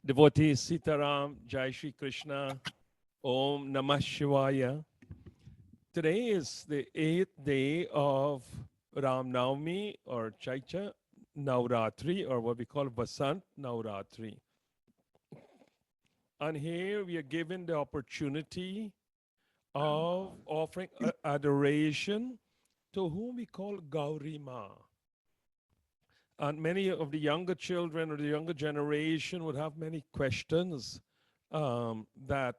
Devotees Sitaram, Jai Shri Krishna, Om Namah Shivaya. Today is the 8th day of Ram Navami or Chaitya Navratri, or what we call Vasant Navratri. And here we are given the opportunity of offering adoration to whom we call Gauri Ma. And many of the younger children or the younger generation would have many questions that,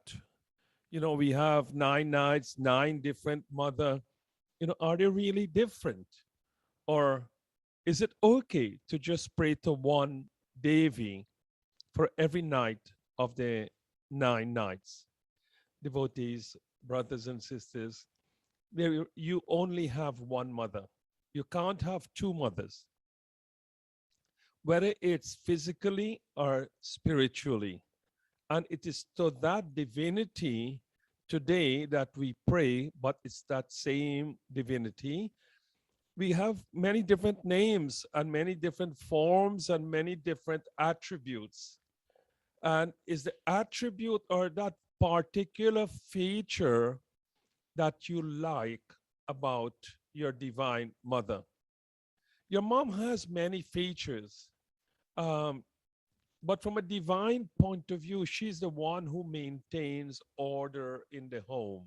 we have 9 nights, 9 different mother. Are they really different? Or is it okay to just pray to one Devi for every night of the 9 nights? Devotees, brothers and sisters, you only have one mother. You can't have 2 mothers, whether it's physically or spiritually. And it is to that divinity today that we pray, but it's that same divinity. We have many different names and many different forms and many different attributes. And is the attribute or that particular feature that you like about your divine mother? Your mom has many features. But from a divine point of view, she's the one who maintains order in the home.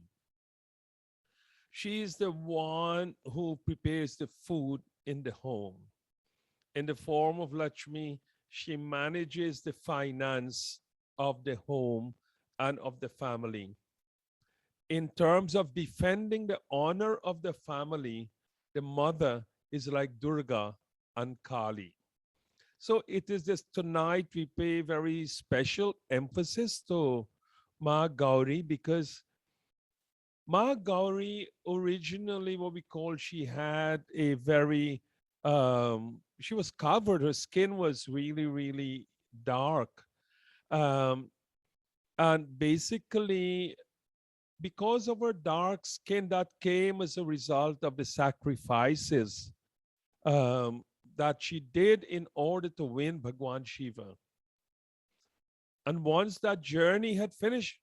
She's the one who prepares the food in the home. In the form of Lakshmi, she manages the finance of the home and of the family. In terms of defending the honor of the family, the mother is like Durga and Kali. So it is this tonight we pay very special emphasis to Ma Gauri, because Ma Gauri originally what we call, she had a very, she was covered, her skin was really, really dark. And basically, because of her dark skin, that came as a result of the sacrifices that she did in order to win Bhagwan Shiva. And once that journey had finished,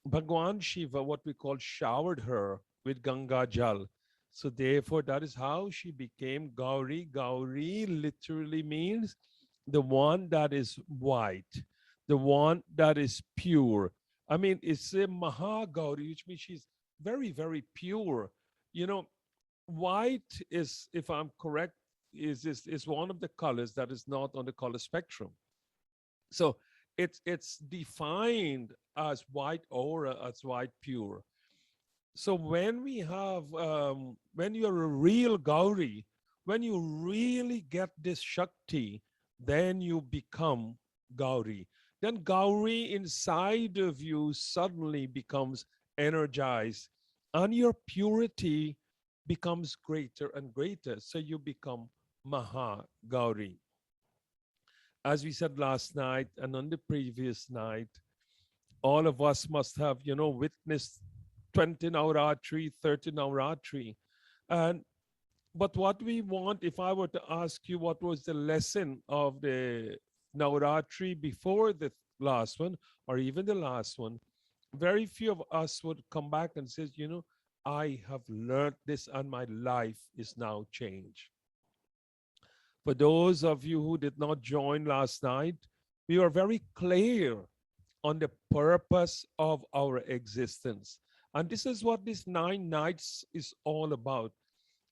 Bhagwan Shiva, what we call, showered her with Ganga Jal. So therefore, that is how she became Gauri. Gauri literally means the one that is white, the one that is pure. I mean, it's a Maha Gauri, which means she's very, very pure. White is, if I'm correct, is one of the colors that is not on the color spectrum. So it's defined as white aura, as white pure. So when we have, when you're a real Gauri, when you really get this Shakti, then you become Gauri. Then Gauri inside of you suddenly becomes energized, and your purity becomes greater and greater. So you become Maha Gauri. As we said last night and on the previous night, all of us must have, witnessed 20 Navratri, 30 Navratri. But what we want, if I were to ask you what was the lesson of the Navratri before the last one, or even the last one, very few of us would come back and say, I have learned this and my life is now changed. For those of you who did not join last night, we were very clear on the purpose of our existence. And this is what this 9 nights is all about,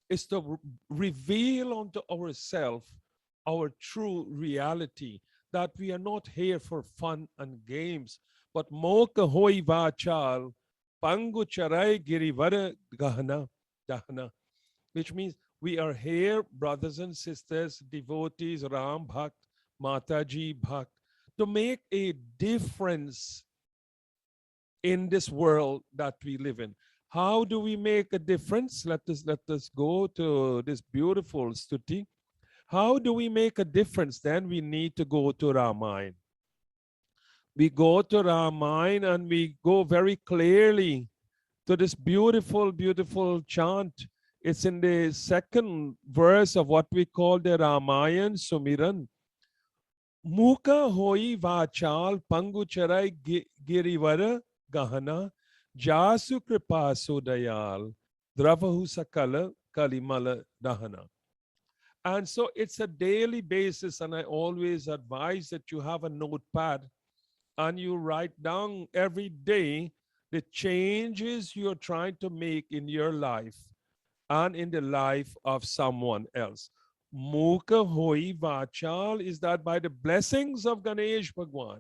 is to reveal unto ourselves our true reality, that we are not here for fun and games, but moka hoi vachal, pangu charai girivara gahana, dahana, which means we are here, brothers and sisters, devotees, Ram Bhakt, Mataji Bhakt, to make a difference in this world that we live in. How do we make a difference? Let us go to this beautiful stuti. How do we make a difference? Then we need to go to Ramayana. We go to Ramayana and we go very clearly to this beautiful, beautiful chant. It's in the 2nd verse of what we call the Ramayana Sumiran. Muka hoi vachal pangu charai girivara gahana jasu kripa sudayal dravahu sakala kalimala dahana. And so it's a daily basis, and I always advise that you have a notepad and you write down every day the changes you're trying to make in your life and in the life of someone else. Mukha hoi vachal is that by the blessings of Ganesh Bhagwan,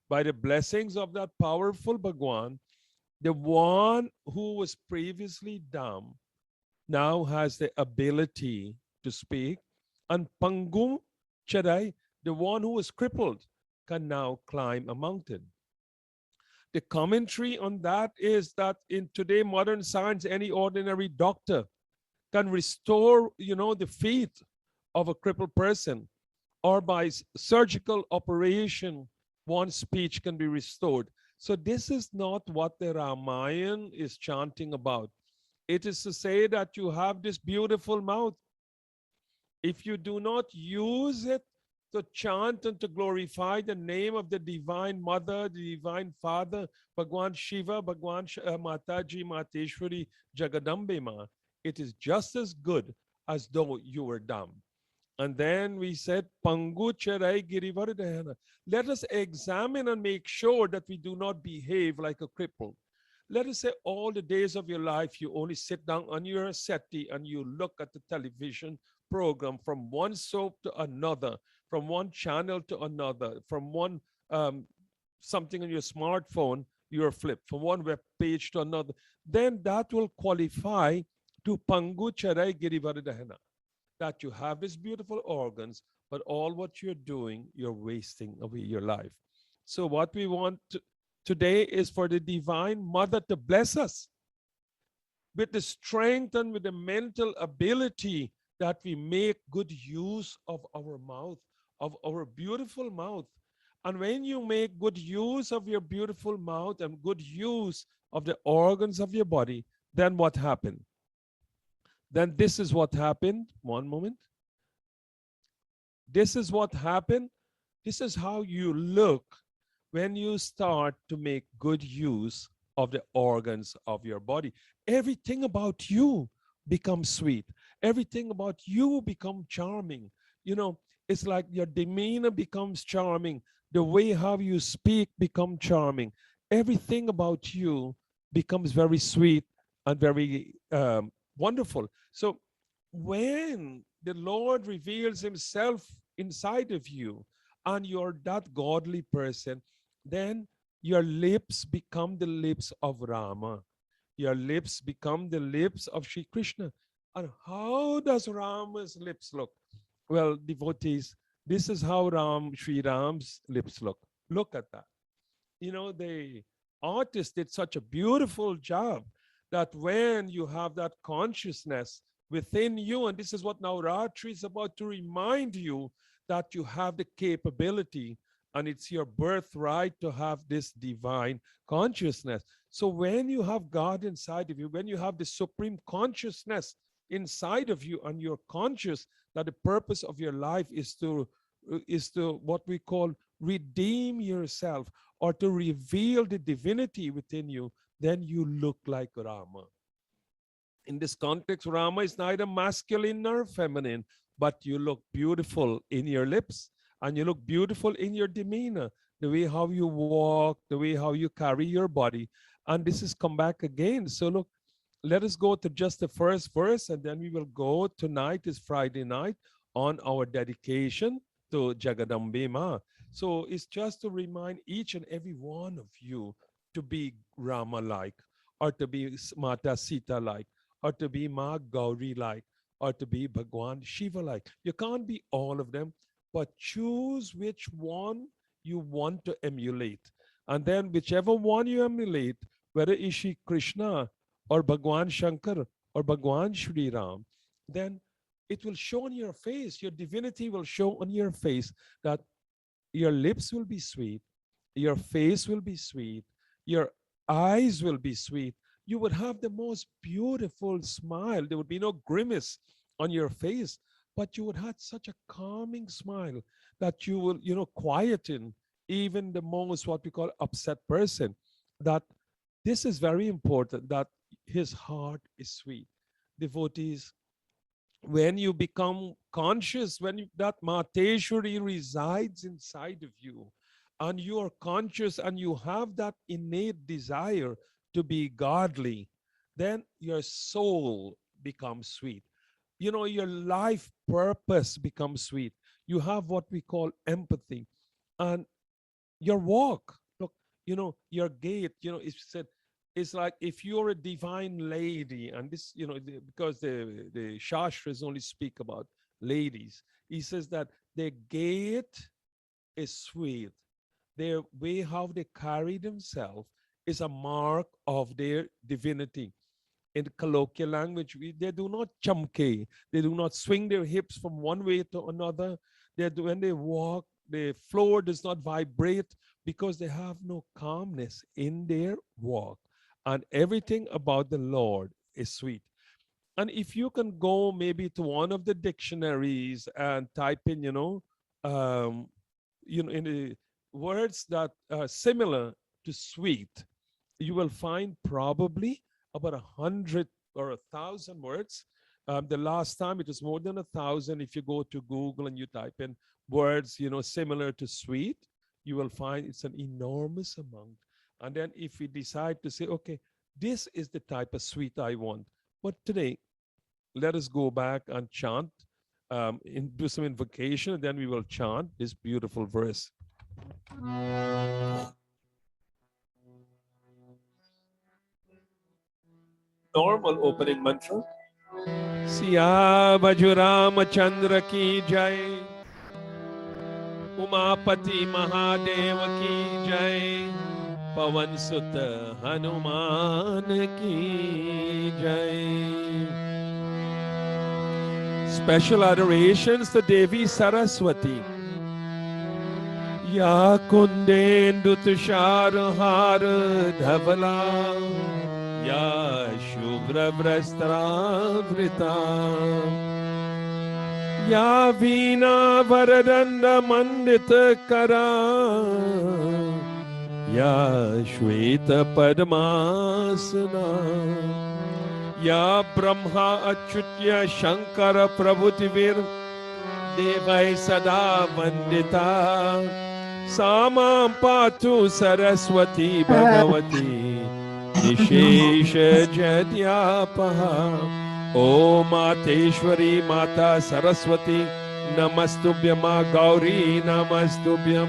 by the blessings of that powerful Bhagwan, the one who was previously dumb now has the ability to speak. And Pangum Chadai, the one who was crippled, can now climb a mountain. The commentary on that is that in today modern science, any ordinary doctor can restore, the feet of a crippled person, or by surgical operation, one's speech can be restored. So this is not what the Ramayana is chanting about. It is to say that you have this beautiful mouth. If you do not use it to chant and to glorify the name of the Divine Mother, the Divine Father, Bhagwan Shiva, Bhagwan Mataji, Mateshwari, Jagadambe Ma, it is just as good as though you were dumb. And then we said, Pangu Charai Girivardhana. Let us examine and make sure that we do not behave like a cripple. Let us say all the days of your life, you only sit down on your settee and you look at the television program from one soap to another, from one channel to another, from one something on your smartphone, you're flipped from one web page to another. Then that will qualify to Pangu Charai Girivardhana, that you have these beautiful organs, but all what you're doing, you're wasting away your life. So what we want today is for the Divine Mother to bless us with the strength and with the mental ability that we make good use of our mouth, of our beautiful mouth. And when you make good use of your beautiful mouth and good use of the organs of your body, then what happened? Then this is what happened. One moment. This is what happened. This is how you look when you start to make good use of the organs of your body. Everything about you becomes sweet. Everything about you becomes charming. It's like your demeanor becomes charming. The way how you speak becomes charming. Everything about you becomes very sweet and very wonderful. So when the Lord reveals himself inside of you and you're that godly person, then your lips become the lips of Rama. Your lips become the lips of Sri Krishna. And how does Rama's lips look? Well, devotees, this is how Sri Ram's lips look. Look at that. The artist did such a beautiful job that when you have that consciousness within you, and this is what Navratri is about to remind you, that you have the capability and it's your birthright to have this divine consciousness. So when you have God inside of you, when you have the supreme consciousness inside of you and you're conscious that the purpose of your life is to what we call redeem yourself or to reveal the divinity within you, then you look like Rama. In this context, Rama is neither masculine nor feminine, but you look beautiful in your lips and you look beautiful in your demeanor, the way how you walk, the way how you carry your body. And this is come back again. So look, let us go to just the first verse and then we will go. Tonight is Friday night on our dedication to Jagadambe Ma. So it's just to remind each and every one of you to be Rama-like, or to be Mata Sita-like, or to be Ma Gauri-like, or to be Bhagwan Shiva-like. You can't be all of them, but choose which one you want to emulate. And then whichever one you emulate, whether it's Shri Krishna or Bhagwan Shankar or Bhagwan Shri Ram, then it will show on your face, your divinity will show on your face that your lips will be sweet, your face will be sweet, your eyes will be sweet. You would have the most beautiful smile. There would be no grimace on your face. but you would have such a calming smile that you will, quieten even the most what we call upset person. That this is very important, that his heart is sweet. Devotees, when you become conscious, that Mateshwari resides inside of you, and you are conscious and you have that innate desire to be godly, then your soul becomes sweet. Your life purpose becomes sweet. You have what we call empathy. And your walk, look, your gait, it's said, it's like if you're a divine lady, and this, because the Shastras only speak about ladies, he says that their gait is sweet. Their way how they carry themselves is a mark of their divinity. In colloquial language, they do not chamke. They do not swing their hips from one way to another. When they walk, the floor does not vibrate because they have no calmness in their walk. And everything about the Lord is sweet. And if you can go maybe to one of the dictionaries and type in, in the words that are similar to sweet, you will find probably about 100 or 1,000 words. The last time it was more than 1,000. If you go to Google and you type in words, similar to sweet, you will find it's an enormous amount. And then if we decide to say, okay, this is the type of sweet I want. But today, let us go back and chant, do some invocation, and then we will chant this beautiful verse. Normal opening mantra. Siya Baju Ramachandra ki jai, Umapati Mahadeva ki jai, Pavan Sutta Hanuman ki jai. Special adorations to Devi Saraswati. Ya Kundendu Tushar Har Dhavala, Ya Shubhra Vrastra Vrita, Ya Veena Varadanda Mandita Kara, Ya Shweta Padmasana, Ya Brahma Achyutya Shankara Prabhutivir Devai Sada Vandita, Samam Patu Saraswati Bhagavati Nishesha Jadyapaha. O Mateshwari Mata Saraswati, Namastubhyama Gauri Namastubhyam.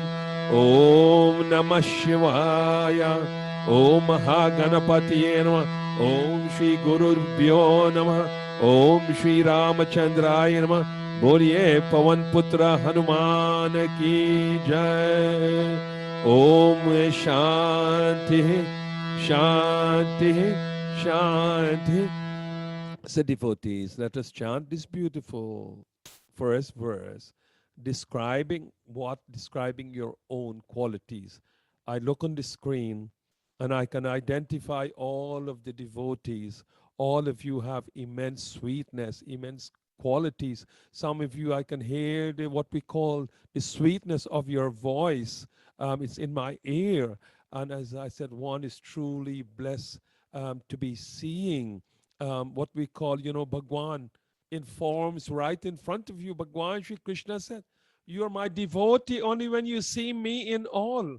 Om Namah Shivaya. Om Mahaganapatiye Namah. Om Shri Guru Bhyo Namah. Om Shri Ramachandraya Namah. बोलिए पवन पुत्र हनुमान की जय. ओम शांति शांति शांति. So devotees, let us chant this beautiful first verse, describing your own qualities. I look on the screen and I can identify all of the devotees. All of you have immense sweetness, immense qualities. Some of you, I can hear what we call the sweetness of your voice. It's in my ear. And as I said, one is truly blessed to be seeing what we call, Bhagwan in forms right in front of you. Bhagwan Shri Krishna said, you are my devotee only when you see me in all.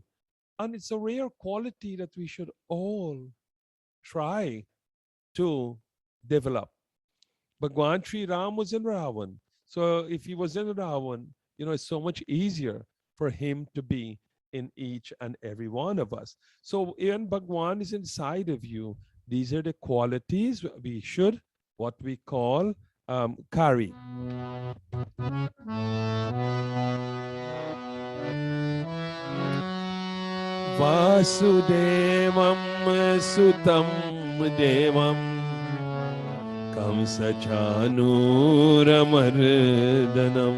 And it's a rare quality that we should all try to develop. Bhagwan Sri Ram was in Ravan. So if he was in Ravan, it's so much easier for him to be in each and every one of us. So when Bhagwan is inside of you, these are the qualities we should, what we call, carry. Vasudevam Sutam Devam Kamsachanuramardhanam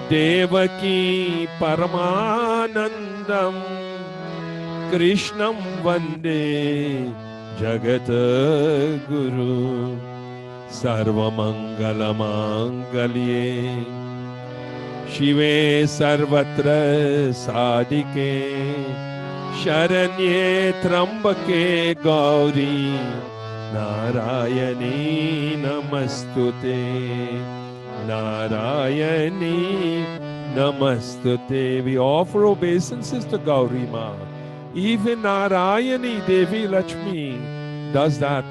Devaki Paramanandam Krishnam Vande Jagat Guru. सर्वमंगलमांगल्ये शिवे सर्वत्र साधिके शरण्ये त्र्यंबके गौरी नारायणी नमस्तुते नारायणी नमस्तुते. We offer obeisances to Gauri Ma. Even Narayani Devi Lakshmi does that.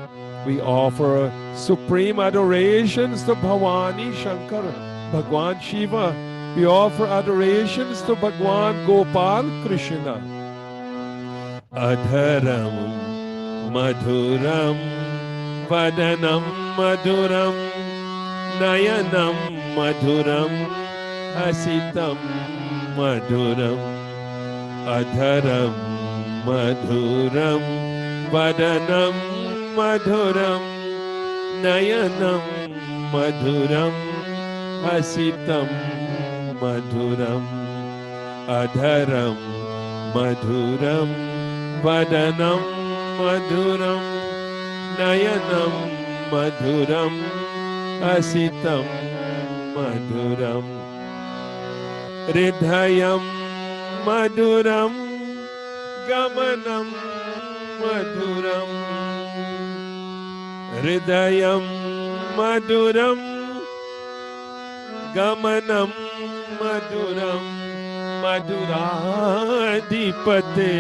We offer supreme adorations to Bhavani Shankar, Bhagwan Shiva. We offer adorations to Bhagwan Gopal Krishna. Adharam Madhuram Vadanam Madhuram Nayanam Madhuram Hasitam Madhuram Adharam Madhuram Vadanam Madhuram Nayanam Madhuram Hasitam Madhuram Adharam Madhuram Vadanam Madhuram Nayanam Madhuram Hasitam Madhuram Hridayam Madhuram Gamanam Madhuram Hridayam Madhuram Gamanam Madhuram Madhuradipate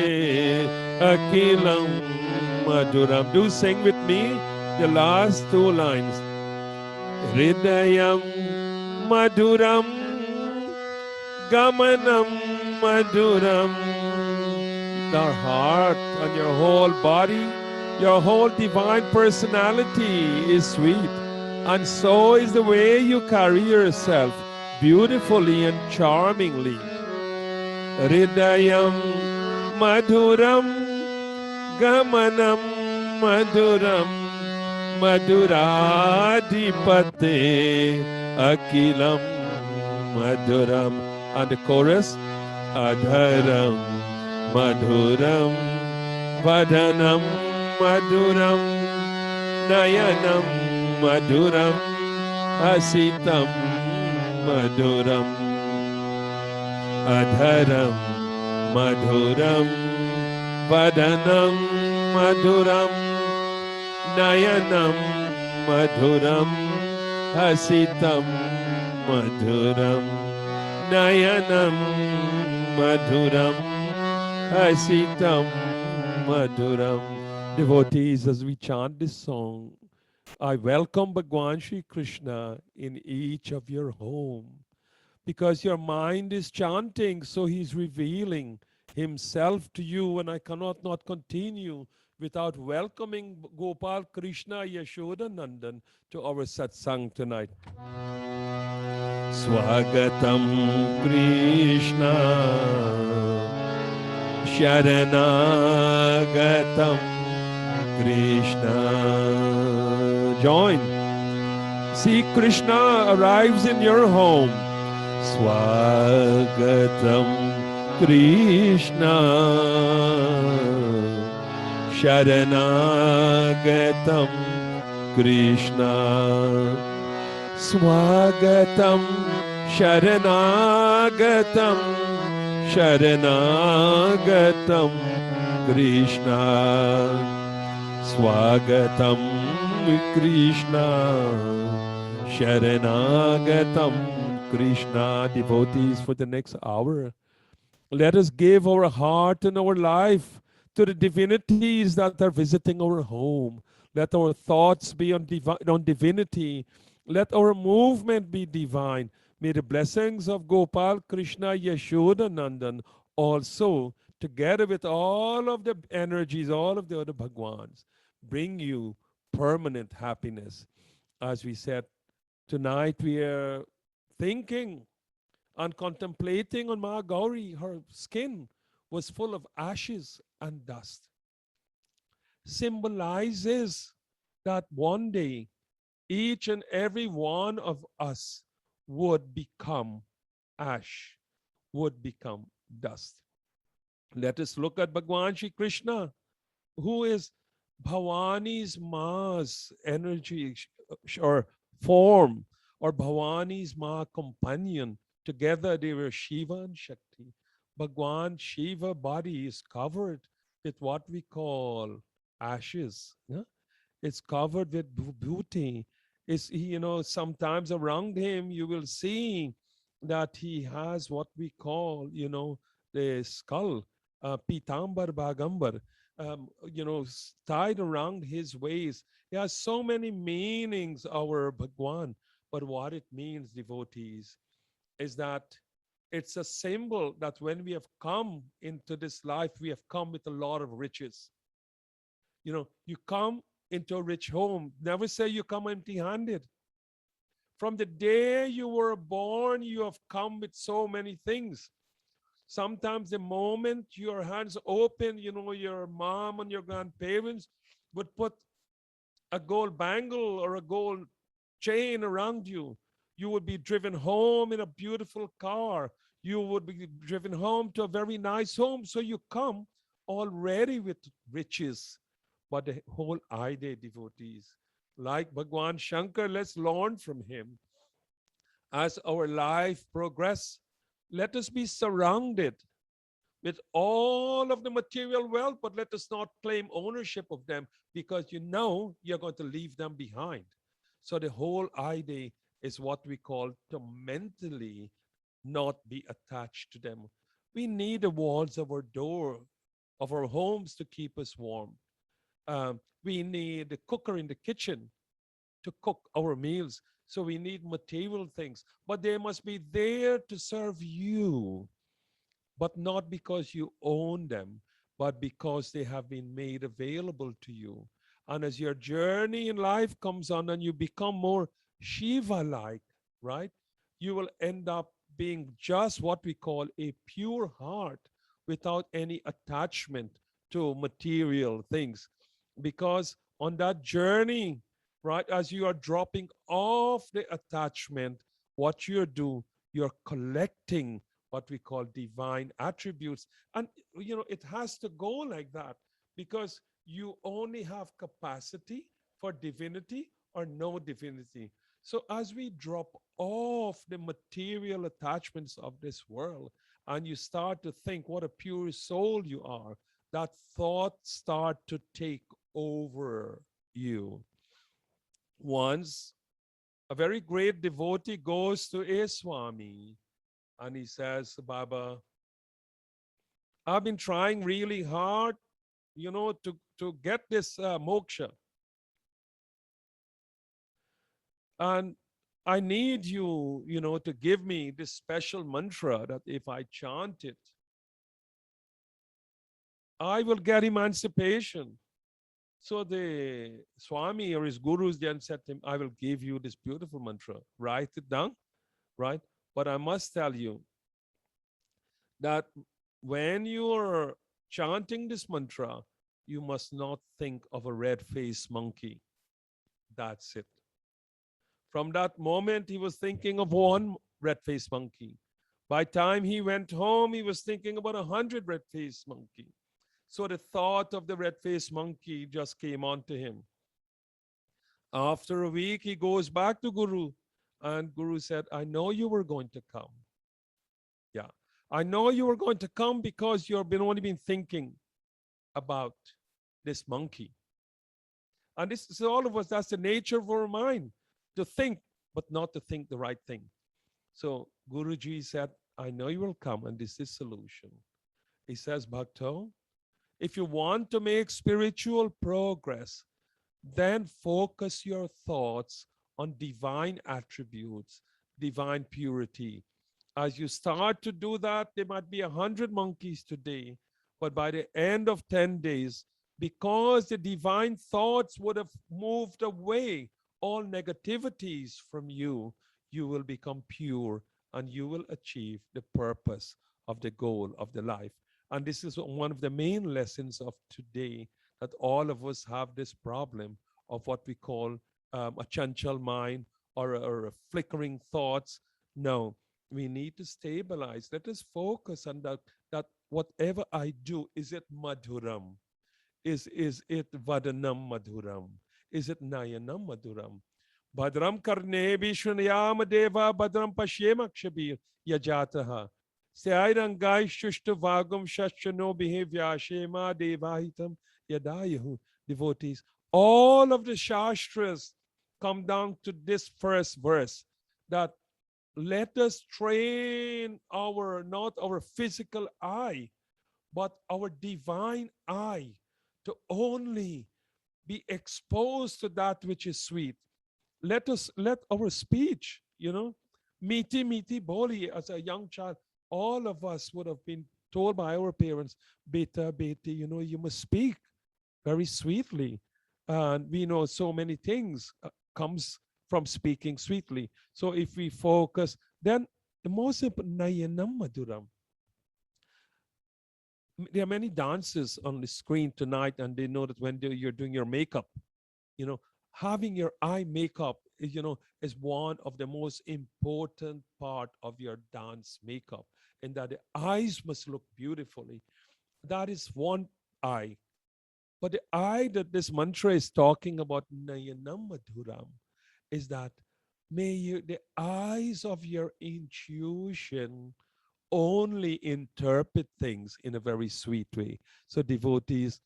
Akilam Madhuram. Do sing with me the last two lines. Hridayam Madhuram Gamanam Madhuram. Our heart and your whole body, your whole divine personality is sweet. And so is the way you carry yourself, beautifully and charmingly. Hridayam Madhuram Gamanam Madhuram Madhuradipate Akilam Madhuram. And the chorus, Adharam Madhuram Vadanam Madhuram Nayanam Madhuram Hasitam Madhuram Adharam Madhuram Vadanam Madhuram Nayanam Madhuram Hasitam Madhuram Nayanam Madhuram Hasitam Madhuram. Devotees, as we chant this song, I welcome Bhagwan Shri Krishna in each of your home. Because your mind is chanting, so he's revealing himself to you, and I cannot not continue without welcoming Gopal Krishna Yashoda Nandan to our satsang tonight. Swagatam Krishna Sharanagatam Krishna. Join. See, Krishna arrives in your home. Swagatam Krishna Sharanagatam Krishna. Swagatam Sharanagatam Sharanagatam Krishna. Swagatam Krishna Sharanagatam Krishna. Devotees, for the next hour, let us give our heart and our life to the divinities that are visiting our home. Let our thoughts be on divinity. Let our movement be divine. May the blessings of Gopal Krishna Yashoda Nandan also, together with all of the energies, all of the other Bhagwans, bring you permanent happiness. As we said, tonight we are thinking and contemplating on Ma Gauri. Her skin was full of ashes and dust. Symbolizes that one day each and every one of us would become ash, would become dust. Let us look at Bhagwan Shri Krishna, who is Bhavani's mass energy or form, or Bhavani's ma companion. Together they were Shiva and Shakti. Bhagwan Shiva body is covered with what we call ashes. Yeah? It's covered with beauty. It's, sometimes around him you will see that he has what we call, the skull, Pitambar Bagambar, tied around his waist. He has so many meanings, our Bhagwan. But what it means, devotees, is that it's a symbol that when we have come into this life, we have come with a lot of riches. You come into a rich home. Never say you come empty handed. From the day you were born, you have come with so many things. Sometimes the moment your hands open, your mom and your grandparents would put a gold bangle or a gold chain around you. You would be driven home in a beautiful car. You would be driven home to a very nice home. So you come already with riches. But the whole idea, devotees, like Bhagwan Shankar, let's learn from him. As our life progress, let us be surrounded with all of the material wealth, but let us not claim ownership of them, because you're going to leave them behind. So the whole idea is what we call to mentally not be attached to them. We need the walls of our door, of our homes to keep us warm. We need a cooker in the kitchen to cook our meals. So we need material things, but they must be there to serve you, but not because you own them, but because they have been made available to you. And as your journey in life comes on and you become more Shiva like, right, you will end up being just what we call a pure heart without any attachment to material things. Because on that journey, right, as you are dropping off the attachment, what you're collecting what we call divine attributes. And, it has to go like that, because you only have capacity for divinity or no divinity. So as we drop off the material attachments of this world and you start to think what a pure soul you are, that thought start to take over you. Once a very great devotee goes to a Swami and he says, Baba, I've been trying really hard, to get this moksha. And I need you, to give me this special mantra that if I chant it, I will get emancipation. So the Swami or his gurus then said to him, I will give you this beautiful mantra. Write it down, right? But I must tell you that when you are chanting this mantra, you must not think of a red-faced monkey. That's it. From that moment, he was thinking of one red-faced monkey. By the time he went home, he was thinking about 100 red-faced monkey. So the thought of the red-faced monkey just came onto him. After a week, he goes back to Guru, and Guru said, I know you were going to come. Yeah. I know you were going to come because you've only been thinking about this monkey. And this is all of us, that's the nature of our mind, to think, but not to think the right thing. So Guruji said, I know you will come, and this is solution. He says, Bhakto, if you want to make spiritual progress, then focus your thoughts on divine attributes, divine purity. As you start to do that, there might be 100 monkeys today, but by the end of 10 days, because the divine thoughts would have moved away all negativities from you, you will become pure and you will achieve the purpose of the goal of the life. And this is one of the main lessons of today, that all of us have this problem of what we call a chanchal mind, or flickering thoughts. No, we need to stabilize. Let us focus on that whatever I do, is it madhuram? Is it Vadanam Madhuram? Is it Nayanam Madhuram? Badram Karne Vishnayam Deva Badram Pashyema Kshabir Yajataha. Sairangai Shushta Vagam Shashano Behavior Shema Devahitam Yadayahu. Devotees. All of the Shastras come down to this first verse, that let us train our, not our physical eye, but our divine eye to only be exposed to that which is sweet. Let our speech, meeti meeti boli, as a young child, all of us would have been told by our parents, beta, beti, you must speak very sweetly. And we know so many things comes from speaking sweetly. So if we focus, then the most important, nayanam maduram. There are many dances on the screen tonight, and they know that when you're doing your makeup, having your eye makeup, is one of the most important part of your dance makeup, and that the eyes must look beautifully. That is one eye. But the eye that this mantra is talking about, Nayanam Madhuram, is that the eyes of your intuition only interpret things in a very sweet way. So devotees,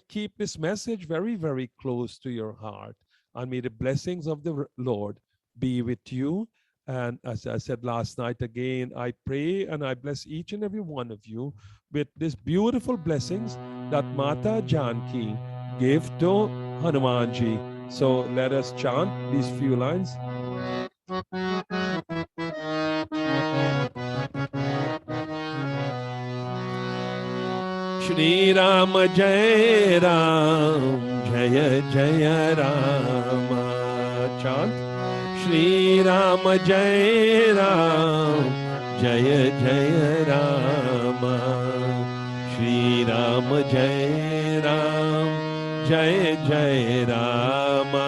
keep this message very, very close to your heart. And may the blessings of the Lord be with you. And as I said last night again, I pray and I bless each and every one of you with these beautiful blessings that Mata Janki gave to Hanumanji. So let us chant these few lines. Shri Ram Jai Ram, Jaya Jaya Rama. Chant. Shri Ram Jai Ram, Jaya Jaya Rama. Shri Ram Jai Ram, Jaya Jaya Rama.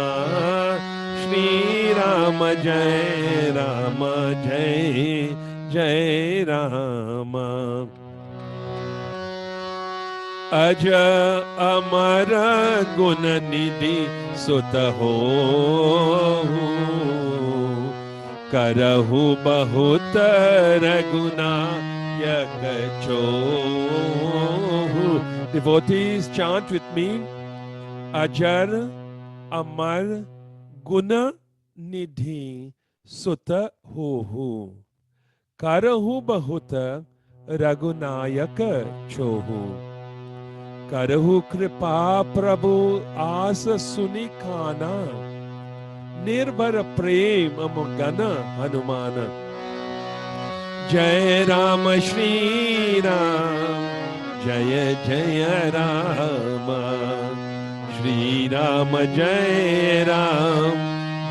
Shri Ram Jai Rama, Jai Jai Rama. अज अमर गुण निधि सुत हो, करहु बहुत Raghunayak छोहु. Devotees, chant with me. Ajar amar guna nidhi sutta hohu, करहु बहुत रघुनायक छोहु. करहु कृपा प्रभु आस सुनि खाना, निर्भर प्रेम मगन हनुमान. जय राम श्री राम, जय जय राम. श्री राम जय राम,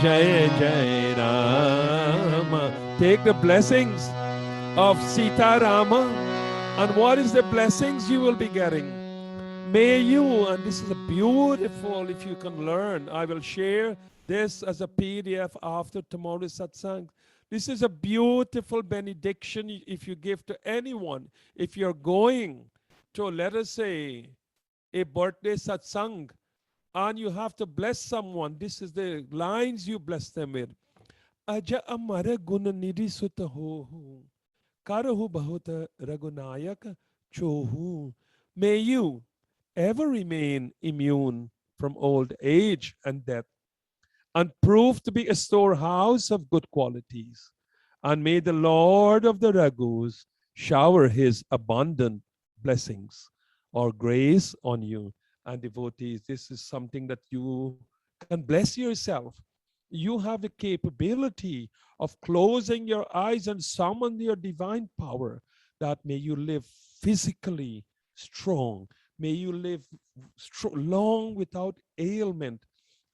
जय जय Ram. Take the blessings of Sita Rama, and what is the blessings you will be getting? May you, and this is a beautiful, if you can learn, I will share this as a PDF after tomorrow's satsang. This is a beautiful benediction if you give to anyone. If you're going to, let us say, a birthday satsang, and you have to bless someone, this is the lines you bless them with. Aja amara guna nidhi sutta hohu, karahu bahut raghunayak chohu. May you ever remain immune from old age and death, and prove to be a storehouse of good qualities. And may the Lord of the Raghus shower his abundant blessings or grace on you. And devotees, this is something that you can bless yourself. You have the capability of closing your eyes and summon your divine power, that may you live physically strong. May you live long without ailment,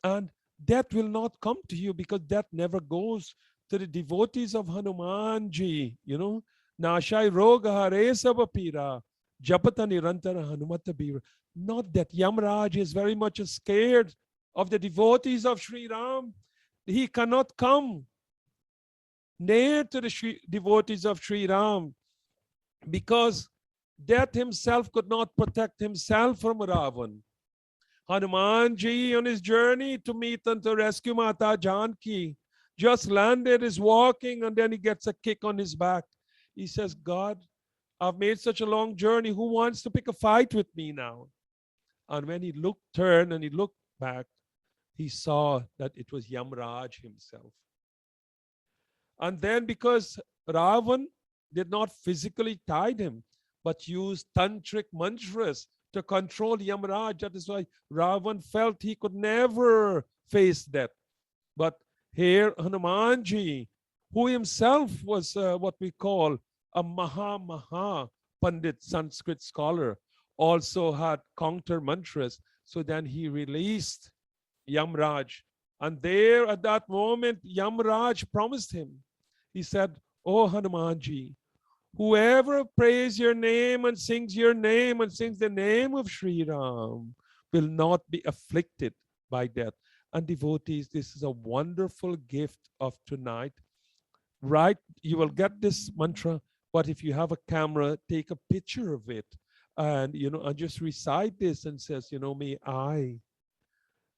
and death will not come to you, because death never goes to the devotees of Hanumanji. Nashai roga hare sabapira, japata nirantara hanumata bira. Not that Yamraj is very much scared of the devotees of Sri Ram. He cannot come near to the devotees of Sri Ram, because Death himself could not protect himself from Ravan. Hanumanji on his journey to meet and to rescue Mata Janki just landed, is walking, and then he gets a kick on his back. He says, God, I've made such a long journey. Who wants to pick a fight with me now? And when he turned and he looked back, he saw that it was Yamraj himself. And then because Ravan did not physically tie him, but used tantric mantras to control Yamraj, that is why Ravan felt he could never face death. But here, Hanumanji, who himself was what we call a Maha Pandit Sanskrit scholar, also had counter mantras. So then he released Yamraj. And there at that moment, Yamraj promised him. He said, Oh Hanumanji, whoever prays your name and sings your name and sings the name of Sri Ram will not be afflicted by death. And devotees, this is a wonderful gift of tonight. Right? You will get this mantra, but if you have a camera, take a picture of it. And, and just recite this and says, may I,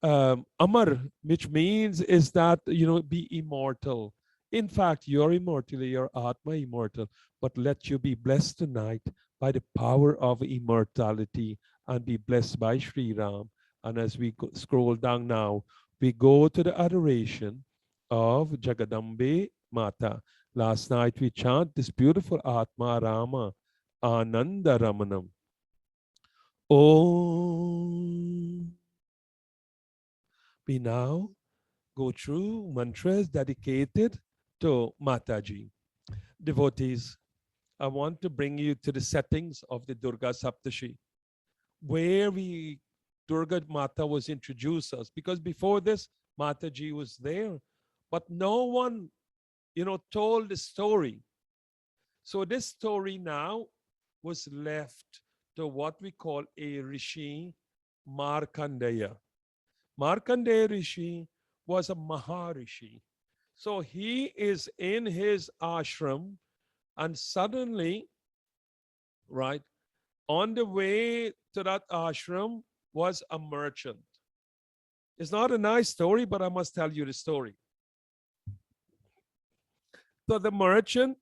Amar, which means is that, be immortal. In fact, you're immortal, your Atma immortal, but let you be blessed tonight by the power of immortality and be blessed by Sri Ram. And as we scroll down now, we go to the adoration of Jagadambe Mata. Last night we chant this beautiful Atma Rama Ananda Ramanam. Om. We now go through mantras dedicated to Mataji. Devotees, I want to bring you to the settings of the Durga Saptashi, where Durga Mata was introduced us, because before this, Mataji was there, but no one, told the story. So this story now was left to what we call a Rishi, Markandeya. Markandeya Rishi was a Maharishi. So he is in his ashram, and suddenly, right, on the way to that ashram was a merchant. It's not a nice story, but I must tell you the story. So the merchant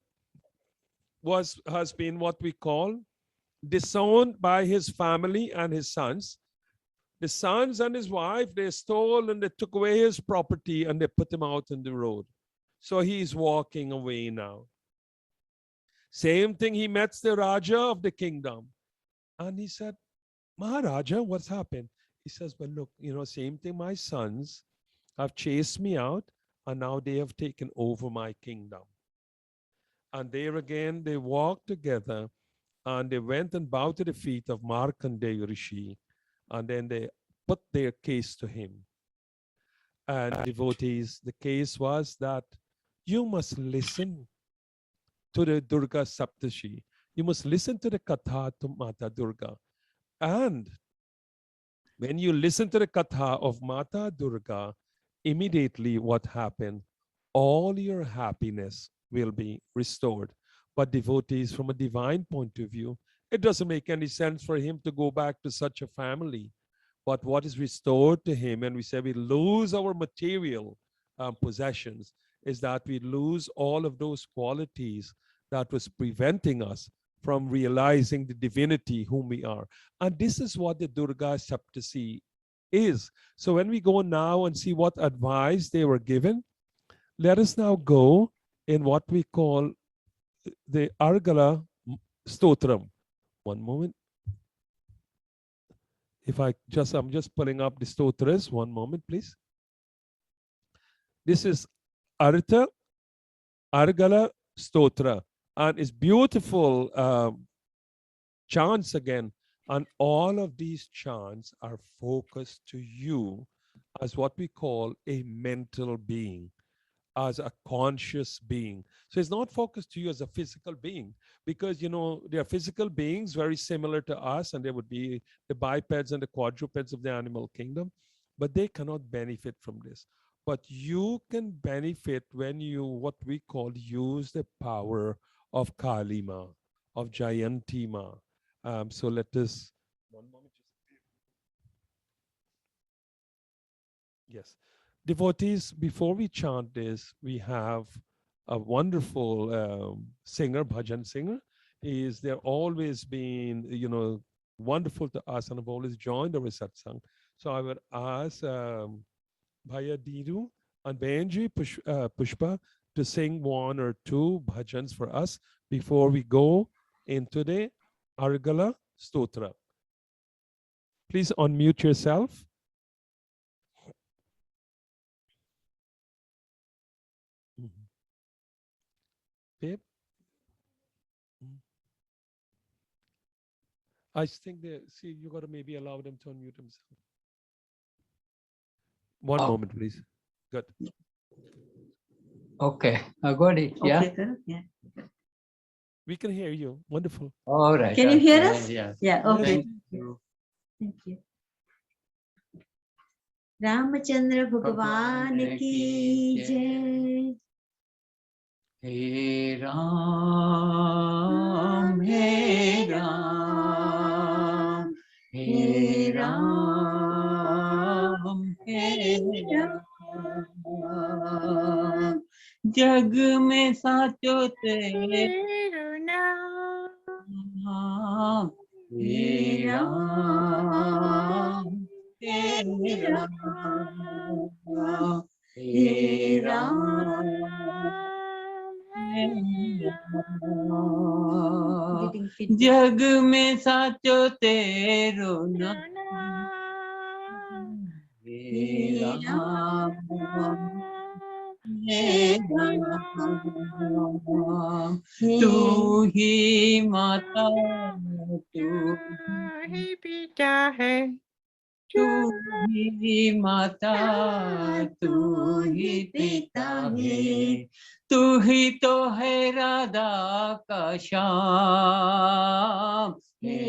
has been what we call disowned by his family and his sons. The sons and his wife, they stole and they took away his property and they put him out on the road. So he's walking away now. Same thing, he met the Raja of the kingdom. And he said, Maharaja, what's happened? He says, well, look, same thing, my sons have chased me out and now they have taken over my kingdom. And there again, they walked together and they went and bowed to the feet of Markandeya Rishi. And then they put their case to him. And devotees, the case was that you must listen to the Durga Saptashi. You must listen to the Katha to Mata Durga. And when you listen to the Katha of Mata Durga, immediately what happened? All your happiness will be restored. But devotees, from a divine point of view, it doesn't make any sense for him to go back to such a family. But what is restored to him, and we say we lose our material possessions, is that we lose all of those qualities that was preventing us from realizing the divinity whom we are. And this is what the Durga Saptasi is. So when we go now and see what advice they were given, let us now go in what we call the Argala Stotram. One moment. I'm just pulling up the stotras. One moment, please. This is Artha Argala Stotra, and it's beautiful chants again. And all of these chants are focused to you as what we call a mental being, as a conscious being. So it's not focused to you as a physical being, because they are physical beings very similar to us, and they would be the bipeds and the quadrupeds of the animal kingdom, but they cannot benefit from this. But you can benefit when you, what we call, use the power of Kalima, of Jayanti Ma, So let us, one moment. Yes. Devotees, before we chant this, we have a wonderful singer, bhajan singer. They're always been, wonderful to us and have always joined our satsang. So I would ask Bhaiya Diru and Benji Pushpa to sing one or two bhajans for us before we go into the Argala Stotra. Please unmute yourself. Babe? I think you got to maybe allow them to unmute themselves. One moment, please. Good. Okay, I got it. Yeah. Okay, yeah. We can hear you. Wonderful. All right. Can you hear us? Yeah. Yeah. Okay. Thank you. Thank you. Ramchandra भगवान की जय। हे राम हे राम हे राम हे राम जग में साचो तेरो नाम हे राम हे राम हे राम जग में साचो तेरो नाम हे राम हे राम तू ही माता तू ही पिता है तू ही माता तू ही पिता है तू ही तो है राधा का श्याम हे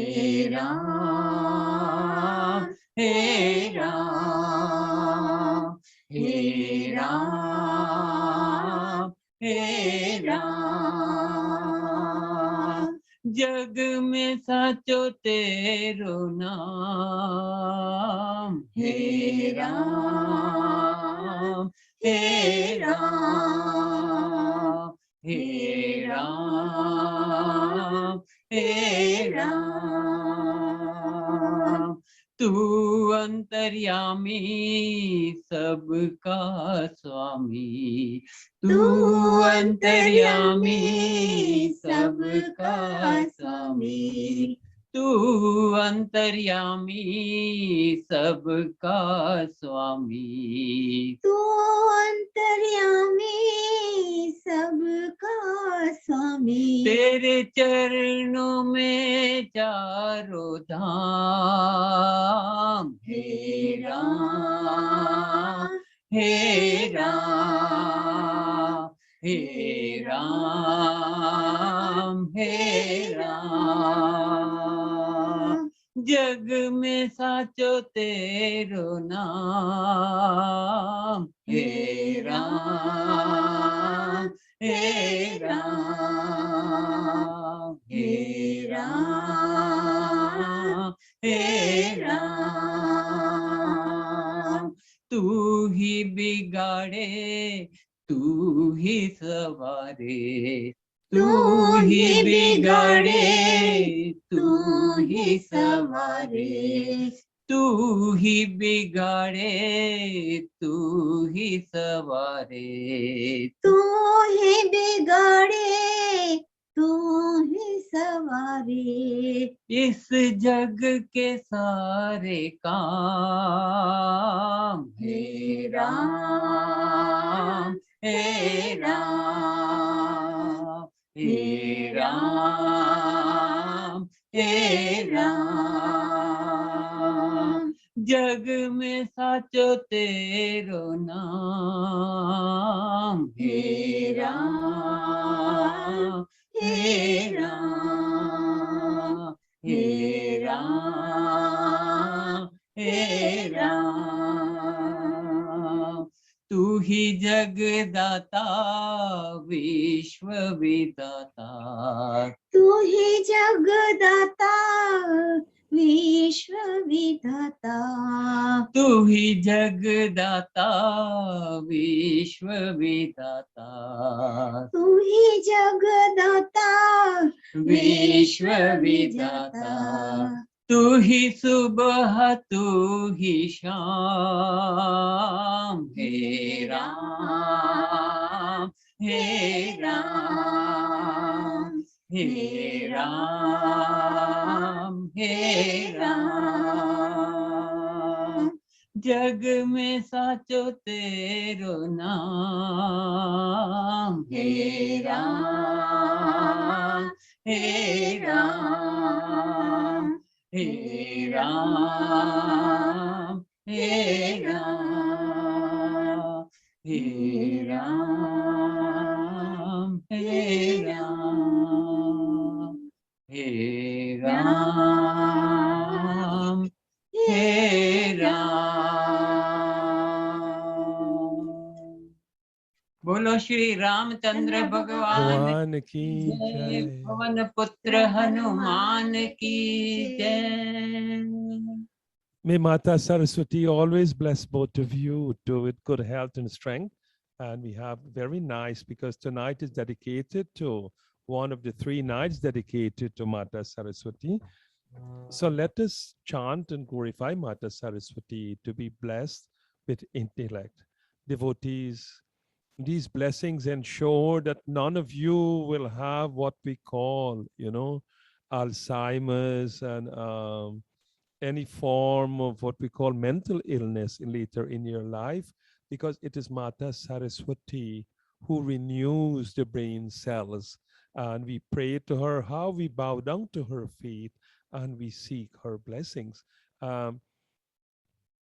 राम हे राम हे राम हे राम जग में साचो तेरो नाम हे राम हे राम हे राम हे राम तू अंतर्यामी सबका स्वामी तू अंतर्यामी सबका स्वामी तू अंतर्यामी सबका स्वामी तू अंतर्यामी सबका स्वामी। तेरे चरणों में चारों धाम हे राम हे राम हे राम हे राम जग में साचो तेरो नाम हे राम हे राम हे राम हे राम तू ही बिगाड़े तू ही सवारे तू ही बिगाड़े तू ही सवारे तू ही बिगाड़े तू ही सवारे तू ही बिगाड़े तू ही सवारे इस जग के सारे काम हे राम हे राम हे राम हे राम जग में साचो तेरो नाम हे राम हे राम हे राम हे राम तू ही जगदाता विश्व विदाता तू ही जगदाता विश्व विधाता तू ही जगदाता विश्व विधाता तू ही जगदाता विश्व विधाता तू ही सुबह तू ही शाम हे राम हे राम हे राम हे राम जग में साचो तेरो नाम हे राम हे राम हे राम हे राम हे राम हे राम हे राम हे राम बोलो श्री रामचंद्र भगवान भगवान की जय जय। पवन पुत्र हनुमान की जय May Mata Saraswati always bless both of you to with good health and strength. And we have very nice, because tonight is dedicated to one of the 3 nights dedicated to Mata Saraswati. So let us chant and glorify Mata Saraswati to be blessed with intellect. Devotees, these blessings ensure that none of you will have what we call, Alzheimer's and any form of what we call mental illness later in your life, because it is Mata Saraswati who renews the brain cells. And we pray to her, how we bow down to her feet and we seek her blessings.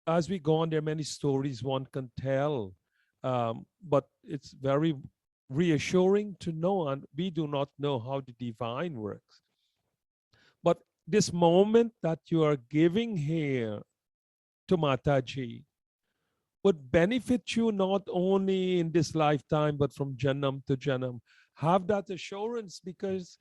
As we go on, there are many stories one can tell, but it's very reassuring to know, and we do not know how the divine works. But this moment that you are giving here to Mataji would benefit you not only in this lifetime, but from Janam to Janam. Have that assurance, because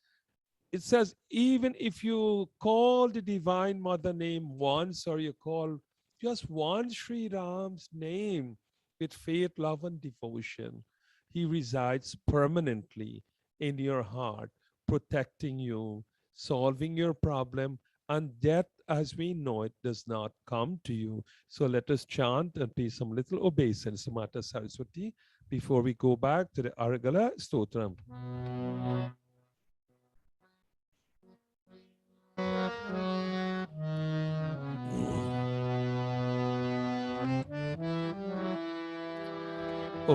it says, even if you call the Divine Mother name once, or you call just one Sri Ram's name with faith, love, and devotion, he resides permanently in your heart, protecting you, solving your problem, and death as we know it does not come to you. So let us chant and pay some little obeisance to Mata Saraswati before we go back to the Argala Stotram. Om.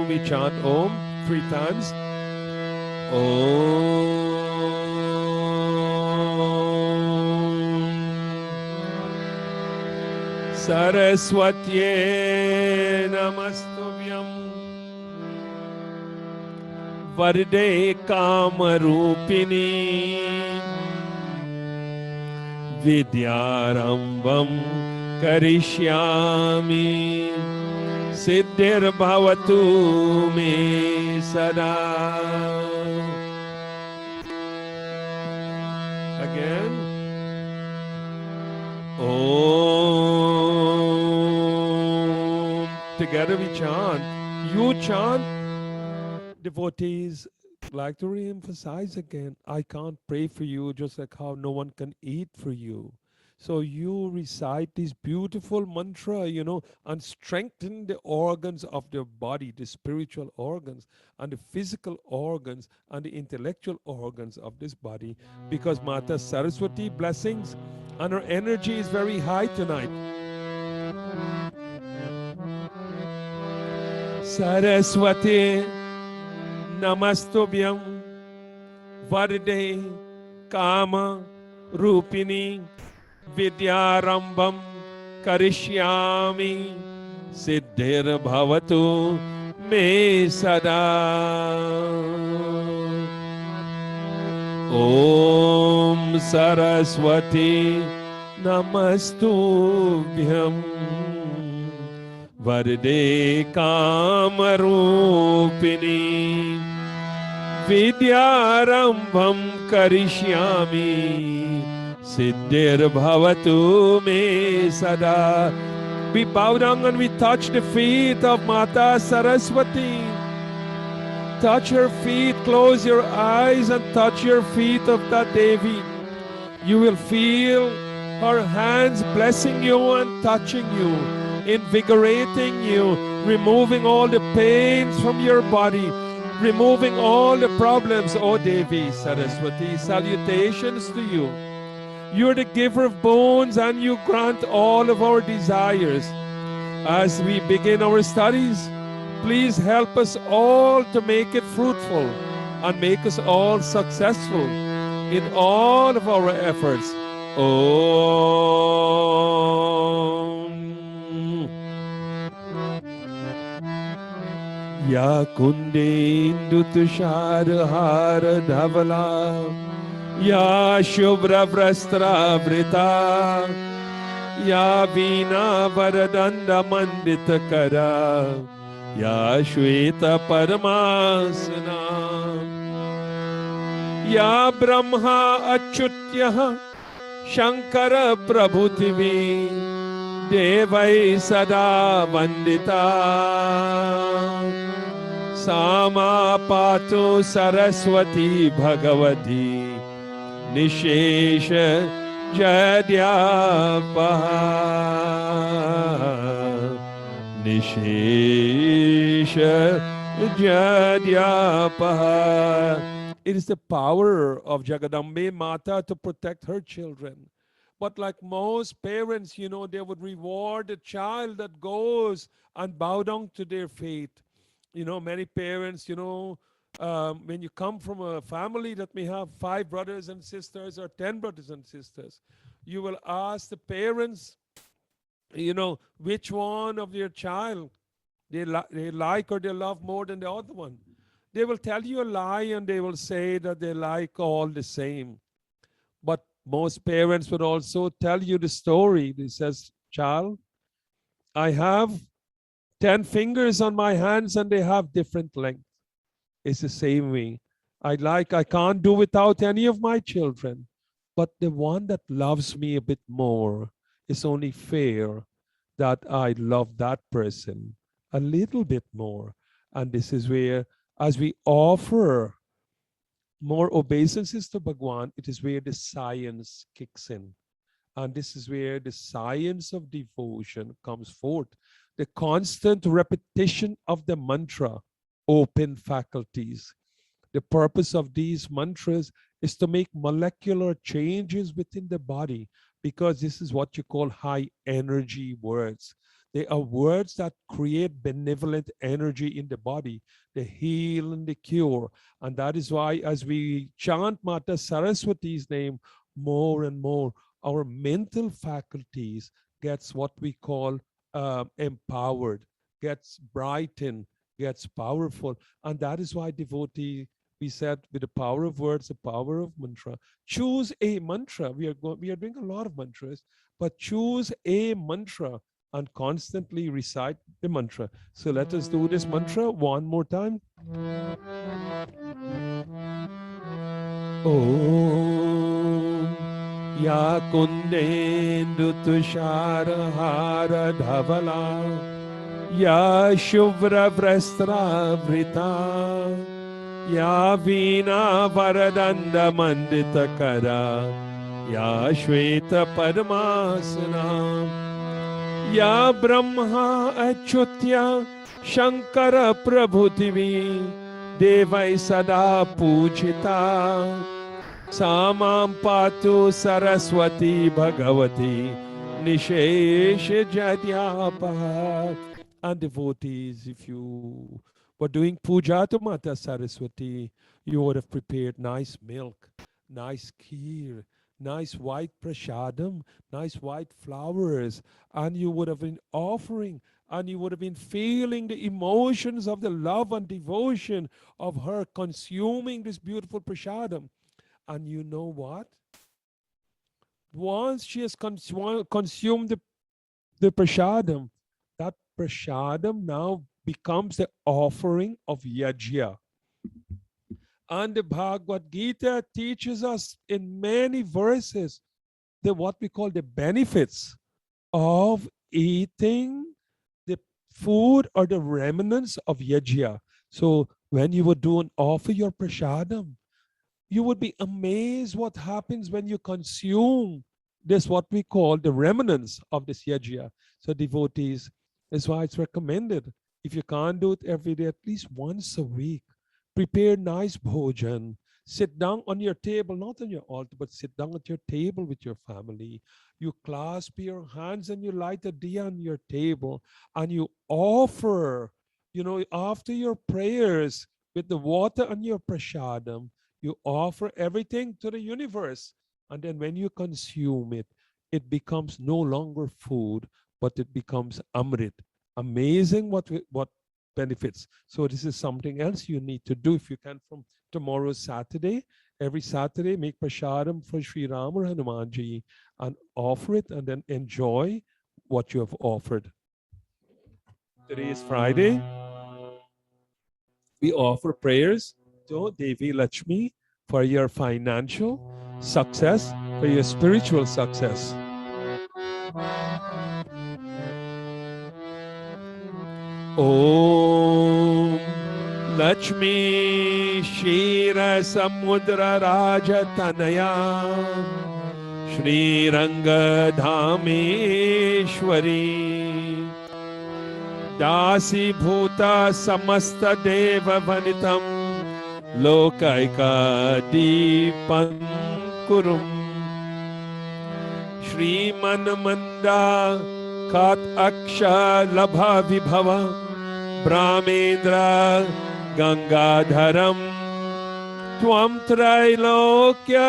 We chant Om 3 times. Om. Saraswati Namastuvyam Varde Kamarupini Vidyarambam Karishyami Siddhir Bhavatu Me Sada. Again. Om. Together we chant. You chant. Devotees, like to re-emphasize again, I can't pray for you just like how no one can eat for you. So you recite this beautiful mantra, and strengthen the organs of the body, the spiritual organs and the physical organs and the intellectual organs of this body, because Mata Saraswati blessings and her energy is very high tonight. Saraswati Namastubhyam Varde Kama Rupini Vidyarambam Karishyami Siddhir Bhavatu Me Sada. Om Saraswati Namastubhyam Varde Kamarupini Vidyarambham karishyami Siddhir bhavatu me sada. We bow down and we touch the feet of Mata Saraswati. Touch her feet, close your eyes and touch your feet of that Devi. You will feel her hands blessing you and touching you, invigorating you, removing all the pains from your body, removing all the problems. Oh Devi Saraswati, salutations to you. You're the giver of boons and you grant all of our desires. As we begin our studies, please help us all to make it fruitful and make us all successful in all of our efforts. Om. Ya Kundindu Tushar Hara Dhavala Ya Shubhra Vrastra Vrita Ya Veena Varadanda Mandita Kara Ya Shweta Paramasana Ya Brahma Achyutya Shankara Prabhutivi Devai Sada Vandita Sama Patu Saraswati Bhagavati Nishesha Jadyapaha Nishesha Jadyapaha. It is the power of Jagadambe Mata to protect her children. But like most parents, you know, they would reward a child that goes and bow down to their faith. You know, many parents, you know, when you come from a family that may have 5 brothers and sisters or 10 brothers and sisters, you will ask the parents, you know, which one of your child they like or they love more than the other one. They will tell you a lie and they will say that they like all the same. But most parents would also tell you the story. They says, child, I have 10 fingers on my hands and they have different length. It's the same way. I can't do without any of my children. But the one that loves me a bit more, it's only fair that I love that person a little bit more. And this is where, as we offer more obeisances to Bhagwan, it is where the science kicks in. And this is where the science of devotion comes forth. The constant repetition of the mantra, open faculties. The purpose of these mantras is to make molecular changes within the body, because this is what you call high energy words. They are words that create benevolent energy in the body. They heal and they cure. And that is why as we chant Mata Saraswati's name more and more, our mental faculties gets what we call empowered, gets brightened, gets powerful. And that is why devotee, we said, with the power of words, the power of mantra, choose a mantra. We are doing a lot of mantras, but choose a mantra and constantly recite the mantra. So let us do this mantra one more time. Om Ya Kundendu Tushara Hara Dhavala Ya Shubhra Vrastra Vrita Ya Veena Varadanda Mandita Kara Ya Shweta Padmasana Ya Brahma Achyutya Shankara Prabhutivi Devai Sada Pujita Samam Patu Saraswati Bhagavati Nishesha Jadyapa. And devotees, if you were doing puja to Mata Saraswati, you would have prepared nice milk, nice kheer, nice white prashadam, nice white flowers, and you would have been offering, and you would have been feeling the emotions of the love and devotion of her consuming this beautiful prashadam. And you know what? Once she has consumed the prashadam, that prashadam now becomes the offering of yajna. And the Bhagavad Gita teaches us in many verses what we call the benefits of eating the food or the remnants of yajna. So when you would do and offer your prasadam, you would be amazed what happens when you consume this, what we call the remnants of this yajna. So devotees, that's why it's recommended. If you can't do it every day, at least once a week, prepare nice bhojan. Sit down on your table, not on your altar, but sit down at your table with your family. You clasp your hands and you light a diya on your table and you offer, after your prayers with the water on your prasadam, you offer everything to the universe. And then when you consume it, it becomes no longer food, but it becomes amrit. Amazing what benefits. So this is something else you need to do if you can from tomorrow Saturday. Every Saturday, make prasadam for Sri Ram or Hanumanji and offer it and then enjoy what you have offered. Today is Friday. We offer prayers to Devi Lakshmi for your financial success, for your spiritual success. Om Lakshmi Shira Samudra Raja Tanaya Shri Ranga Dhameshwari Dasi Bhuta Samasta Deva Vanitam Lokaika Deepan Kurum Shri Manamanda Kat Aksha Labha Vibhava Brahmendra Gangadharam Tvam Trailokya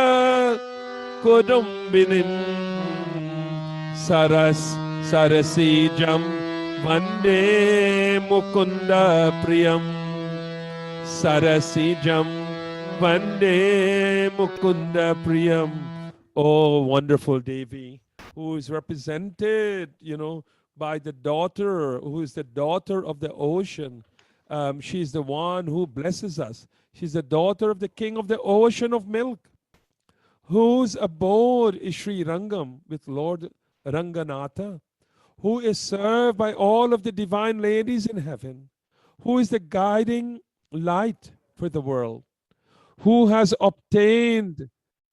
Kudumbinim Sarasijam Vande Mukunda Priyam Sarasijam Vande Mukunda Priyam. Oh, wonderful Devi, who is represented, by the daughter, who is the daughter of the ocean. She's the one who blesses us. She's the daughter of the king of the ocean of milk, whose abode is Sri Rangam with Lord Ranganatha, who is served by all of the divine ladies in heaven, who is the guiding light for the world, who has obtained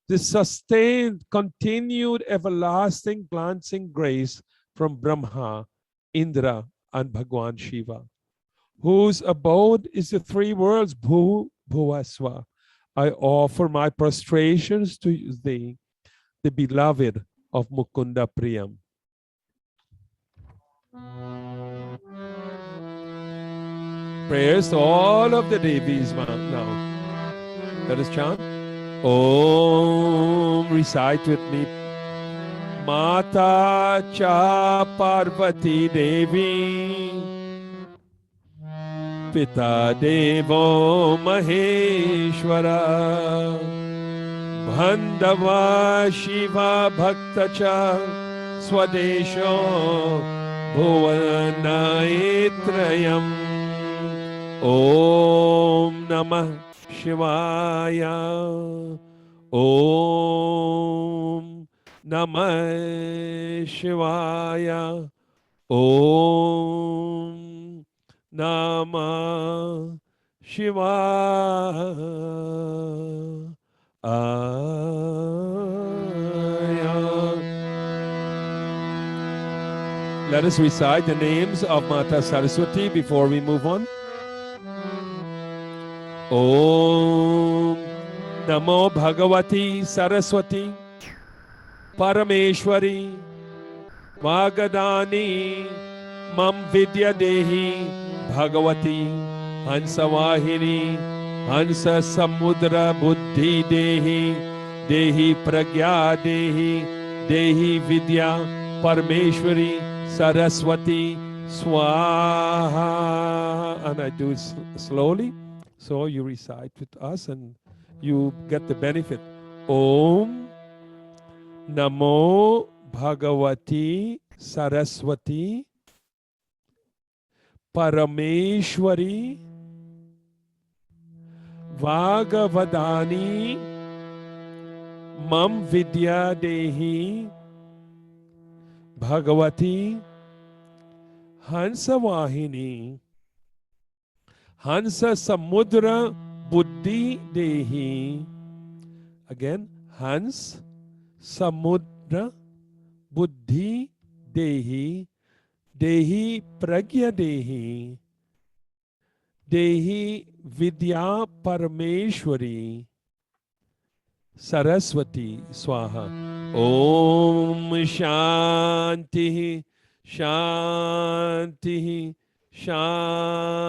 the sustained, continued, everlasting, glancing grace from Brahma, Indra, and Bhagwan Shiva, whose abode is the three worlds, Bhu, Bhuvaswa. I offer my prostrations to thee, the beloved of Mukunda Priyam. Prayers to all of the Devis now. Let us chant. Om, recite with me. Mata cha Parvati Devi, Pita Devo Maheshwara, Bandhava Shiva Bhakta cha Swadesho Bhuvanaitrayam. Om Namah Shivaya. Om Namah Shivaya. Om Namah Shivaya. Let us recite the names of Mata Saraswati before we move on. Om Namo Bhagavati Saraswati Parameshwari Vagadani Mam Vidya Dehi Bhagavati Hansavahini Hansa Samudra Buddhi Dehi Dehi Pragya Dehi Dehi Vidya Parameshwari Saraswati Swaha. And I do it slowly, so you recite with us and you get the benefit. Om Namo Bhagavati Saraswati Parameshwari Vagavadani Mam Vidya Dehi Bhagavati Hansa Vahini Hansa Samudra Buddhi Dehi. Again, Hans Samudra Buddhi Dehi Dehi Pragya Dehi Dehi Vidya Parameshwari Saraswati Swaha. Om Shanti Shanti Shanti.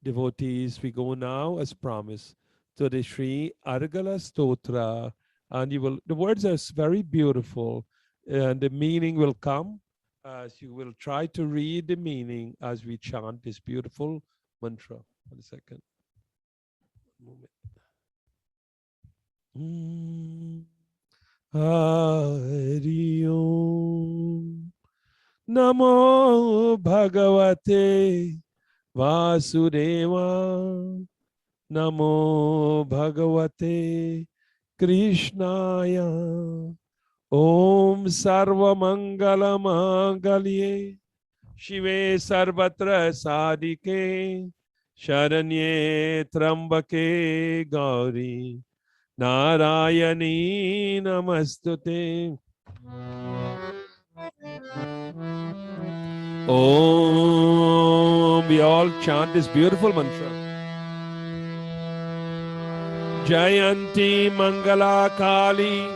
Devotees, we go now as promised to the Sri Argala Stotra, and the words are very beautiful, and the meaning will come as you will try to read the meaning as we chant this beautiful mantra. 1 second. Moment. Hari Om Namo Bhagavate Vasudeva Namo Bhagavate Krishnaya. Om Sarva Mangala Mangalye Shive Sarvatra Sadike Sharanye Trambake Gauri Narayani Namastute. Om. We all chant this beautiful mantra. Jayanti Mangala Kali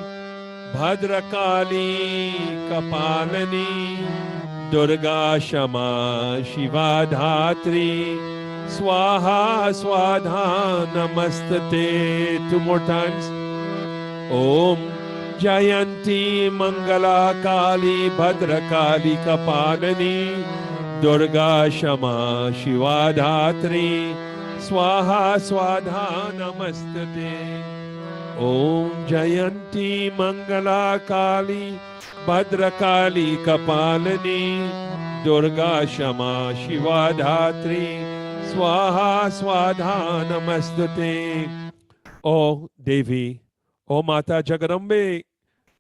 Bhadra Kali Kapalani Durga Shama Shiva Dhatri Swaha Swadha Namastate. 2 more times. Om Jayanti Mangala Kali Bhadra Kali Kapalani Durga Shama Shiva Dhatri Swaha Swadha Namastate. Om Jayanti Mangala Kali Bhadra Kali Kapalani Durga Shama Shiva Dhatri Swaha Swadha Namastate. Oh Devi, oh Mata Jagadambe,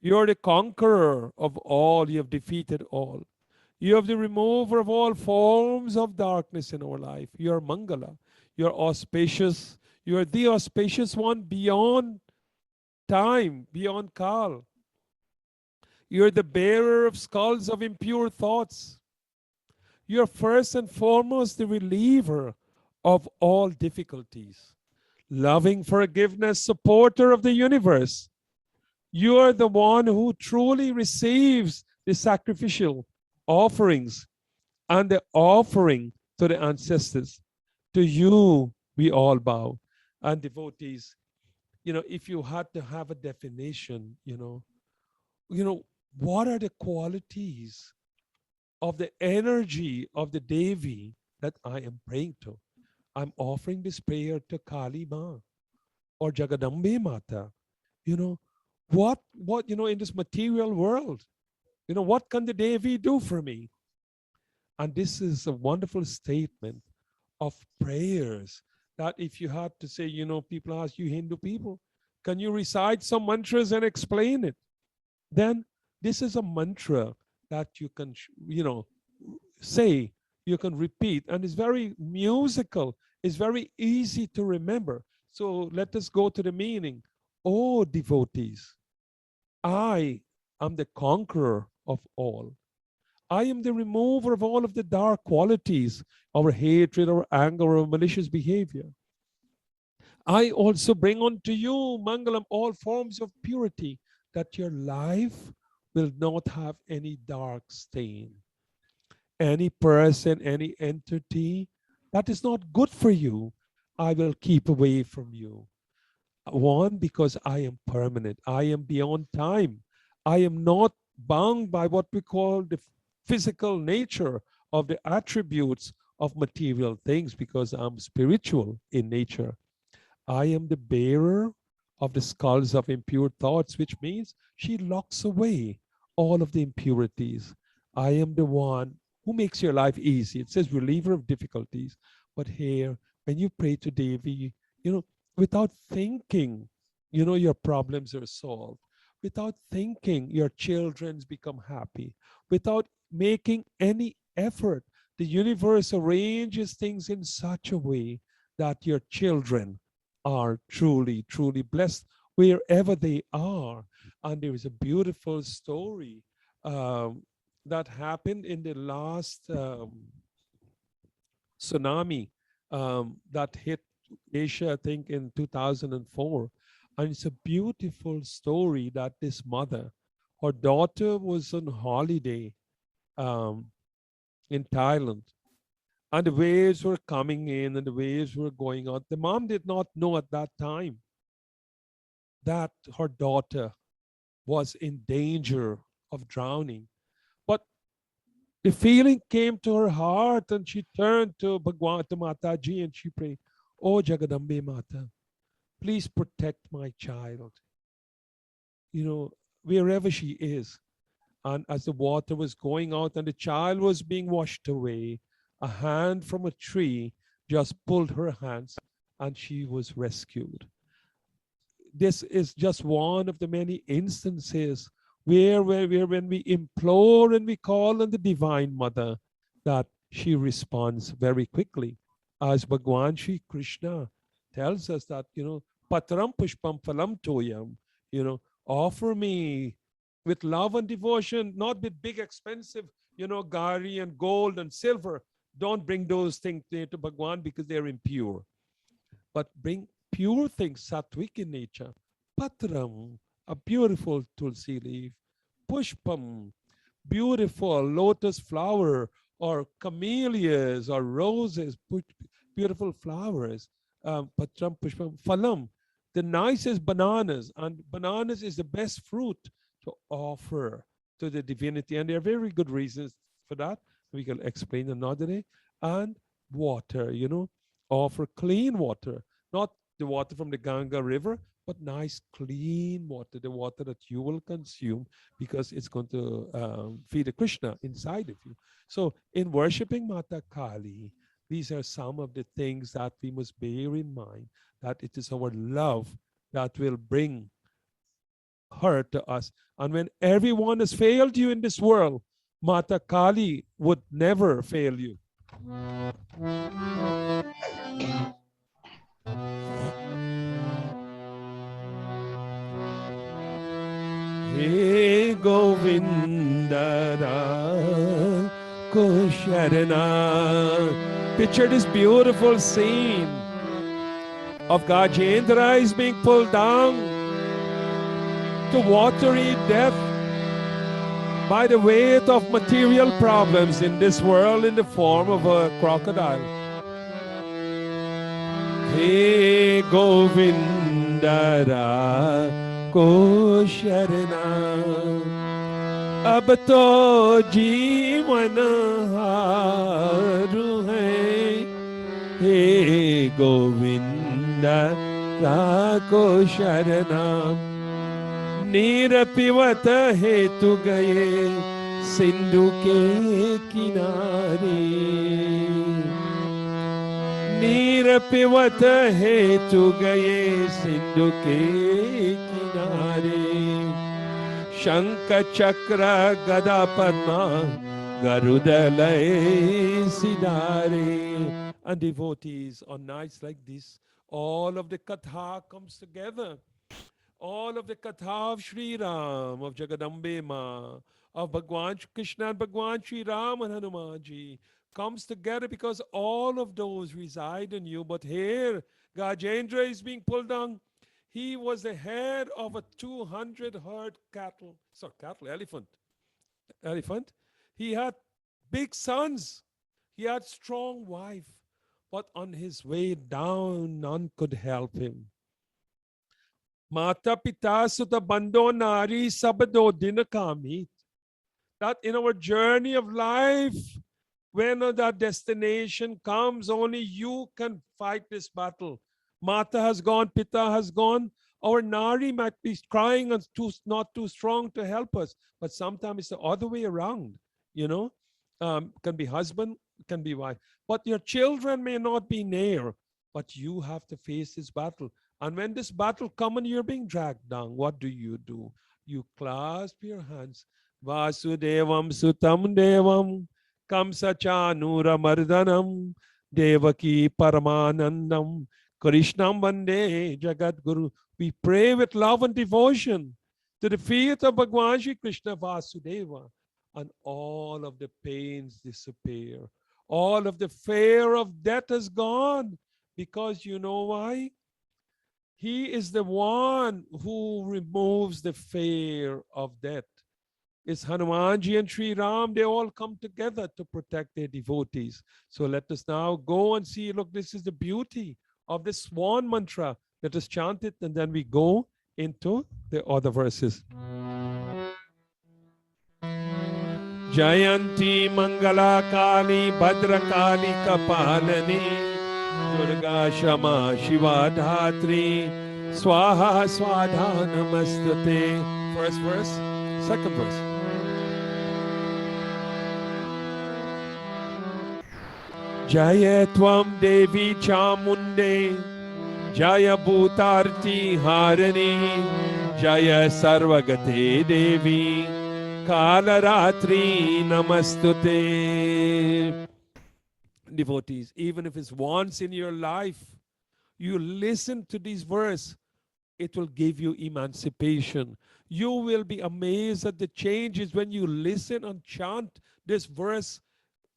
you are the conqueror of all. You have defeated all. You are the remover of all forms of darkness in our life. You are Mangala. You are auspicious. You are the auspicious one beyond time, beyond Kal. You are the bearer of skulls of impure thoughts. You are first and foremost the reliever of all difficulties. Loving forgiveness, supporter of the universe. You are the one who truly receives the sacrificial offerings and the offering to the ancestors. To you we all bow. And devotees, if you had to have a definition, what are the qualities of the energy of the Devi that I am praying to? I'm offering this prayer to Kali Ma or Jagadambe Mata. What in this material world, what can the Devi do for me? And this is a wonderful statement of prayers that if you had to say, people ask you, Hindu people, can you recite some mantras and explain it? Then this is a mantra that you can, say, you can repeat, and it's very musical. It's very easy to remember. So let us go to the meaning. Oh, devotees, I am the conqueror of all. I am the remover of all of the dark qualities, our hatred, our anger, our malicious behavior. I also bring unto you, Mangalam, all forms of purity, that your life will not have any dark stain. Any person, any entity that is not good for you, I will keep away from you. One, because I am permanent. I am beyond time. I am not bound by what we call the physical nature of the attributes of material things, because I'm spiritual in nature. I am the bearer of the skulls of impure thoughts, which means she locks away all of the impurities. I am the one who makes your life easy. It says reliever of difficulties, but here when you pray to Devi, without thinking, your problems are solved. Without thinking, your children become happy. Without making any effort, the universe arranges things in such a way that your children are truly, truly blessed wherever they are. And there is a beautiful story that happened in the last tsunami that hit Asia, I think, in 2004. And it's a beautiful story that this mother, her daughter was on holiday um, in Thailand, and the waves were coming in and the waves were going out. The mom did not know at that time that her daughter was in danger of drowning. But the feeling came to her heart and she turned to Bhagwan, to Mataji, and she prayed, "Oh Jagadambe Mata, please protect my child, wherever she is." And as the water was going out and the child was being washed away, a hand from a tree just pulled her hands and she was rescued. This is just one of the many instances where when we implore and we call on the Divine Mother, that she responds very quickly. As Bhagwan Shri Krishna tells us that, Patram Pushpam Phalam Toyam, offer me with love and devotion, not with big expensive, gari and gold and silver. Don't bring those things to Bhagwan because they're impure. But bring pure things, sattvic in nature. Patram, a beautiful tulsi leaf. Pushpam, beautiful lotus flower, or camellias or roses, beautiful flowers. Patram, pushpam, phalam, the nicest bananas. And bananas is the best fruit to offer to the divinity. And there are very good reasons for that. We can explain another day. And water, offer clean water, not the water from the Ganga River, but nice, clean water, the water that you will consume because it's going to feed the Krishna inside of you. So in worshiping Mata Kali, these are some of the things that we must bear in mind, that it is our love that will bring her to us. And when everyone has failed you in this world, Mata Kali would never fail you. Hey Govinda Kusharana. Picture this beautiful scene of Gajendra is being pulled down to watery death by the weight of material problems in this world in the form of a crocodile. Hey Govinda को शरणा अब तो जीवन हारू है हे गोविंद को शरणा निरपिवत हेतु गए सिंधु के किनारे निरपिवत हेतु गए सिंधु के शंख चक्र गदा Padma garudalay sidare. And devotees on nights like this, all of the katha comes together. All of the katha of Sri Ram, of Jagadambe Ma, of Bhagwan Krishna and Bhagwan Sri Ram and Hanumanji comes together because all of those reside in you. But here, Gajendra is being pulled down. He was the head of a 200 herd elephant. He had big sons. He had strong wife. But on his way down, none could help him. Mata pita sutta bando nari sabado dinakami. That in our journey of life, when that destination comes, only you can fight this battle. Mata has gone, Pita has gone. Our Nari might be crying and not too strong to help us, but sometimes it's the other way around, can be husband, can be wife. But your children may not be near. but you have to face this battle. And when this battle comes and you're being dragged down, what do? You clasp your hands. Vasudevam Sutam Devam Kamsachanura Mardanam Devaki Paramanandam Krishnam Vande Jagat Guru. We pray with love and devotion to the feet of Bhagwan Shri Krishna Vasudeva, and all of the pains disappear. All of the fear of death is gone, because you know why? He is the one who removes the fear of death. It's Hanumanji and Sri Ram, they all come together to protect their devotees. So let us now go and see, look, this is the beauty of this Swan mantra. Let us chant it, and then we go into the other verses. Jayanti Mangala Kali Bhadra Kali Kapalani Durga Shama Shiva Dhatri Swaha Swadha Namastate. First verse, second verse. Jaya Tvam Devi Chamunde Jaya Bhutarti Harani Jaya Sarvagate Devi Kalaratri Namastute. Devotees, even if it's once in your life, you listen to these verses, it will give you emancipation. You will be amazed at the changes when you listen and chant this verse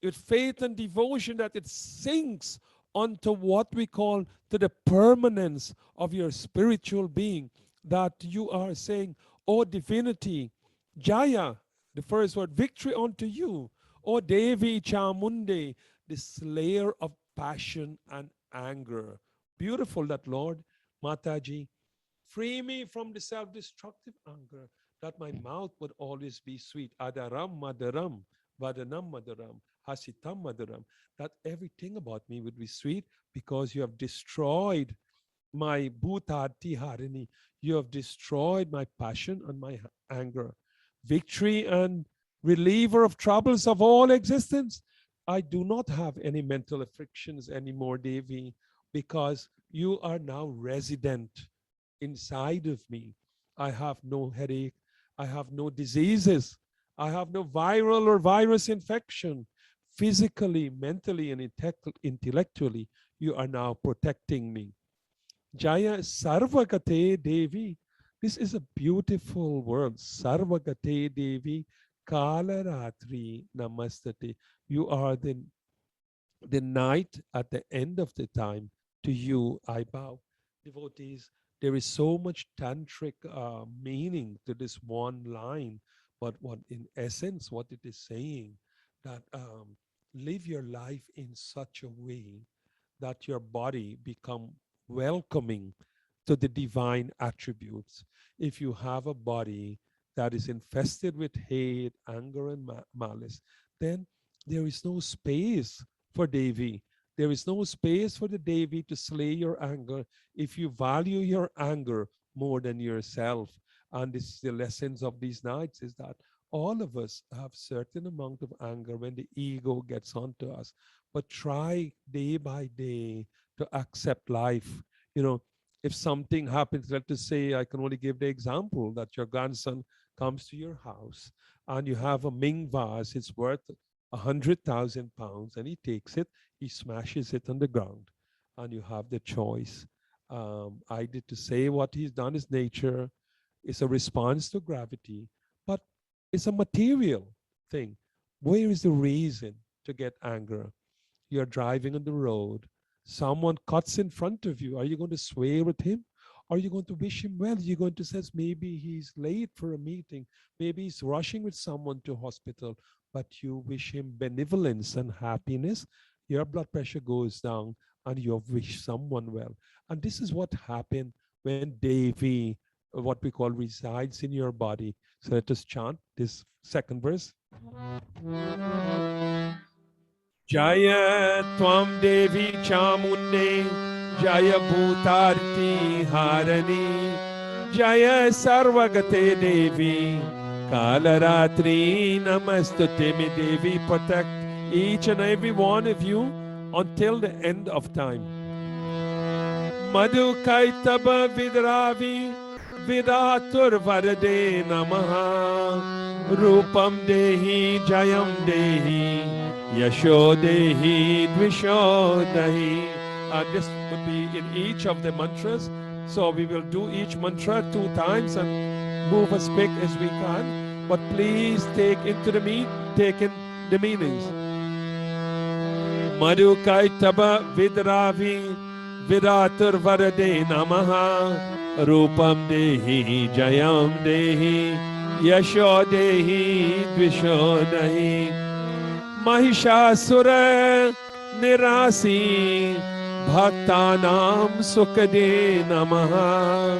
with faith and devotion, that it sinks onto what we call to the permanence of your spiritual being, that you are saying, oh divinity, Jaya, the first word, victory unto you, oh Devi Chamunde, the slayer of passion and anger. Beautiful that, Lord. Mataji, free me from the self-destructive anger, that my mouth would always be sweet. Adaram Madaram, Vadanam Madaram, Hasitam Madaram, that everything about me would be sweet, because you have destroyed my Bhutati Harini. You have destroyed my passion and my anger. Victory and reliever of troubles of all existence. I do not have any mental afflictions anymore, Devi, because you are now resident inside of me. I have no headache. I have no diseases. I have no viral or virus infection. Physically, mentally, and intellectually, you are now protecting me. Jaya Sarvagate Devi. This is a beautiful word. Sarvagate Devi Kalaratri Namastate. You are the night at the end of the time. To you I bow. Devotees, there is so much tantric meaning to this one line, but what in essence, what it is saying, that live your life in such a way that your body become welcoming to the divine attributes. If you have a body that is infested with hate, anger, and malice, then there is no space for Devi. There is no space for the Devi to slay your anger if you value your anger more than yourself. And this is the lessons of these nights, is that all of us have certain amount of anger when the ego gets onto us. But try day by day to accept life. You know, if something happens, let us say, I can only give the example that your grandson comes to your house and you have a Ming vase, it's worth 100,000 pounds, and he takes it, he smashes it on the ground, and you have the choice. Either to say what he's done is nature, it's a response to gravity, but it's a material thing. Where is the reason to get anger? You're driving on the road, someone cuts in front of you. Are you going to swear with him? Are you going to wish him well? You're going to say, maybe he's late for a meeting, maybe he's rushing with someone to hospital, but you wish him benevolence and happiness. Your blood pressure goes down and you wish someone well. And this is what happened when Devi, what we call, resides in your body. So let us chant this second verse. Jaya Tvam Devi Chamunde Jaya Bhutarti Harani Jaya Sarvagate Devi Kalaratri Namastute. May Devi protect each and every one of you until the end of time. Madhu Kaitaba Vidravi Vidatur Varade Namaha Rupam Dehi Jayam Dehi Yasho Dehi Dvisho Dehi. This would be in each of the mantras. So we will do each mantra 2 times and move as quick as we can. But please take in the meanings. Madhu Kaitaba Vidravi Viratur Varade Namaha Rupam Dehi Jayam Dehi Yasho Dehi Dvisho Dehi Mahishasura Nirasi Bhaktanam Sukade Namaha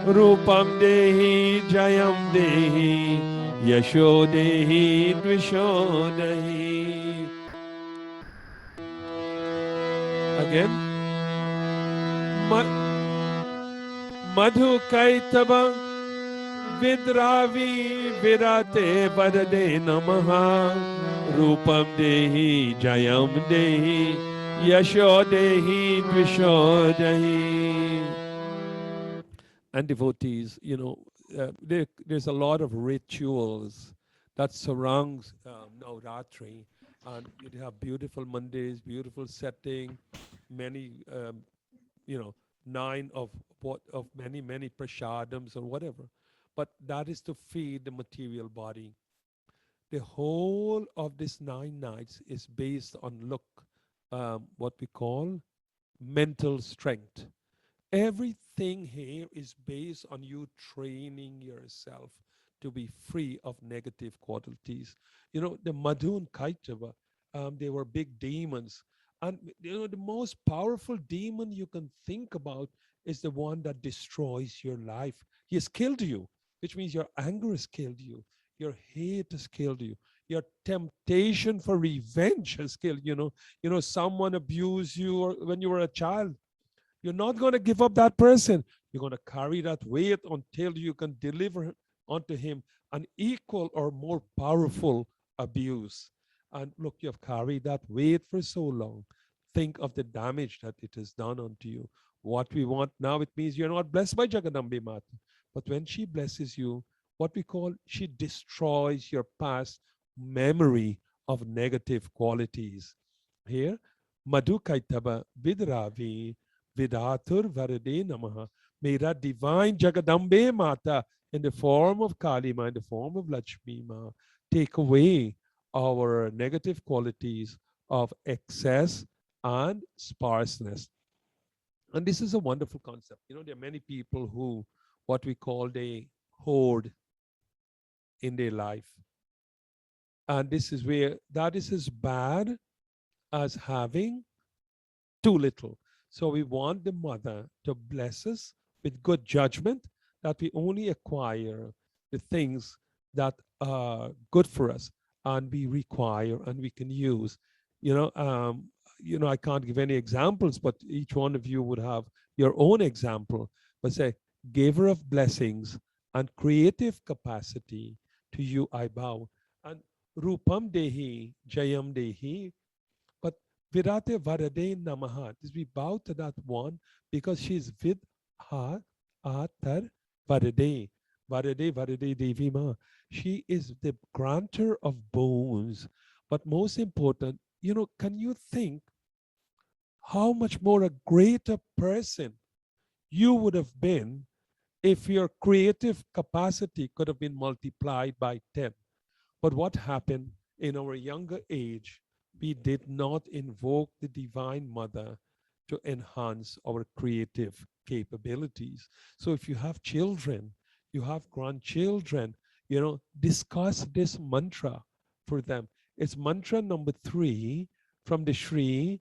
Rupam Dehi Jayam Dehi Yasho Dehi Dvisho Dehi. Again. Madhu Kaitaba Vidravi Virate Varade Namaha Rupam Dehi Jayam Dehi Yasho Dehi Dvisho Dehi. And devotees, there's a lot of rituals that surrounds Navratri, and you have beautiful Mondays, beautiful setting, many 9 of many prashadams or whatever, but that is to feed the material body. The whole of this 9 nights is based on what we call mental strength. Everything here is based on you training yourself to be free of negative qualities. The Madhu and Kaitava, they were big demons. And the most powerful demon you can think about is the one that destroys your life. He has killed you, which means your anger has killed you. Your hate has killed you. Your temptation for revenge has killed you. Someone abused you or when you were a child. You're not going to give up that person. You're going to carry that weight until you can deliver unto him an equal or more powerful abuse. And look, you have carried that weight for so long. Think of the damage that it has done unto you. What we want now, it means you're not blessed by Jagadambe Mata. But when she blesses you, what we call, she destroys your past memory of negative qualities. Here, Madhu Kaitaba Vidravi Vidatur Varade Namaha. May that divine Jagadambe Mata in the form of Kalima, in the form of Lakshmi Ma, take away our negative qualities of excess and sparseness. And this is a wonderful concept. There are many people who, what we call, they hoard in their life. And this is where that is as bad as having too little. So we want the mother to bless us with good judgment, that we only acquire the things that are good for us and we require and we can use. I can't give any examples, but each one of you would have your own example. But say, giver of blessings and creative capacity, to you I bow. And Rupam Dehi, Jayam Dehi, but Virate Varade Namaha. We bow to that one because she's Vidha Atar Varade. Varade Devi Ma. She is the granter of boons. But most important, can you think how much more a greater person you would have been if your creative capacity could have been multiplied by 10? But what happened in our younger age? We did not invoke the Divine Mother to enhance our creative capabilities. So if you have children, you have grandchildren, discuss this mantra for them. It's mantra number 3 from the Sri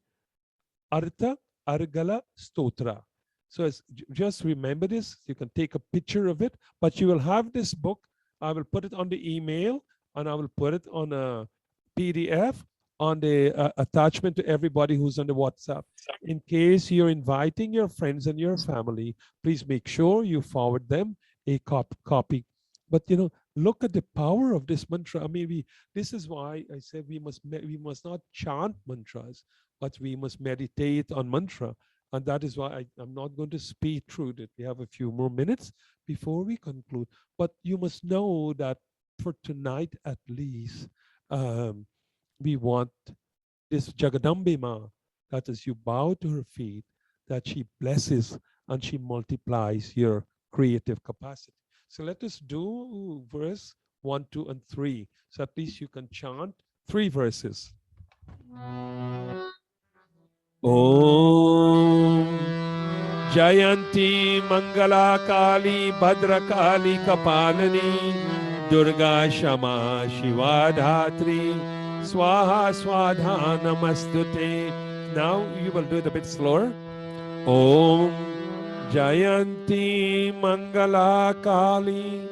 Artha Argala Stotra. So just remember this. You can take a picture of it, but you will have this book. I will put it on the email and I will put it on a PDF on the attachment to everybody who's on the WhatsApp. In case you're inviting your friends and your family, please make sure you forward them a copy. But look at the power of this mantra. I mean, this is why I said we must not chant mantras, but we must meditate on mantra. And that is why I'm not going to speed through it. We have a few more minutes before we conclude. But you must know that for tonight at least, we want this Jagadambe Ma, that is, you bow to her feet, that she blesses and she multiplies your creative capacity. So let us do verse 1, 2, and 3. So at least you can chant 3 verses. Om Jayanti Mangala Kali Bhadra Kali Kapalani Durga Shama Shiva Dhatri Swaha Swadha Namastute. Now you will do it a bit slower. Om Jayanti Mangala Kali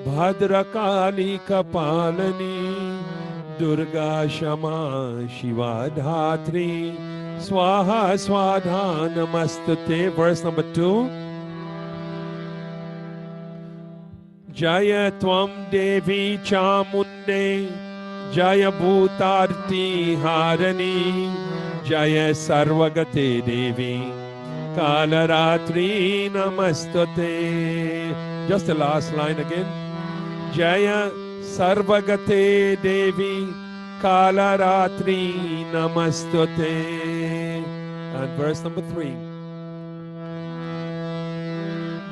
Bhadra Kali Kapalani Durga Shama Shiva Dhatri Swaha Swadha Namastute. Verse number 2. Jaya Tvam Devi Chamunde Jaya Bhutarti Harani Jaya Sarvagate Devi Kalaratri Namastute. Just the last line again. Jaya Sarvagate Devi Kalaratri Namastute. And verse number 3.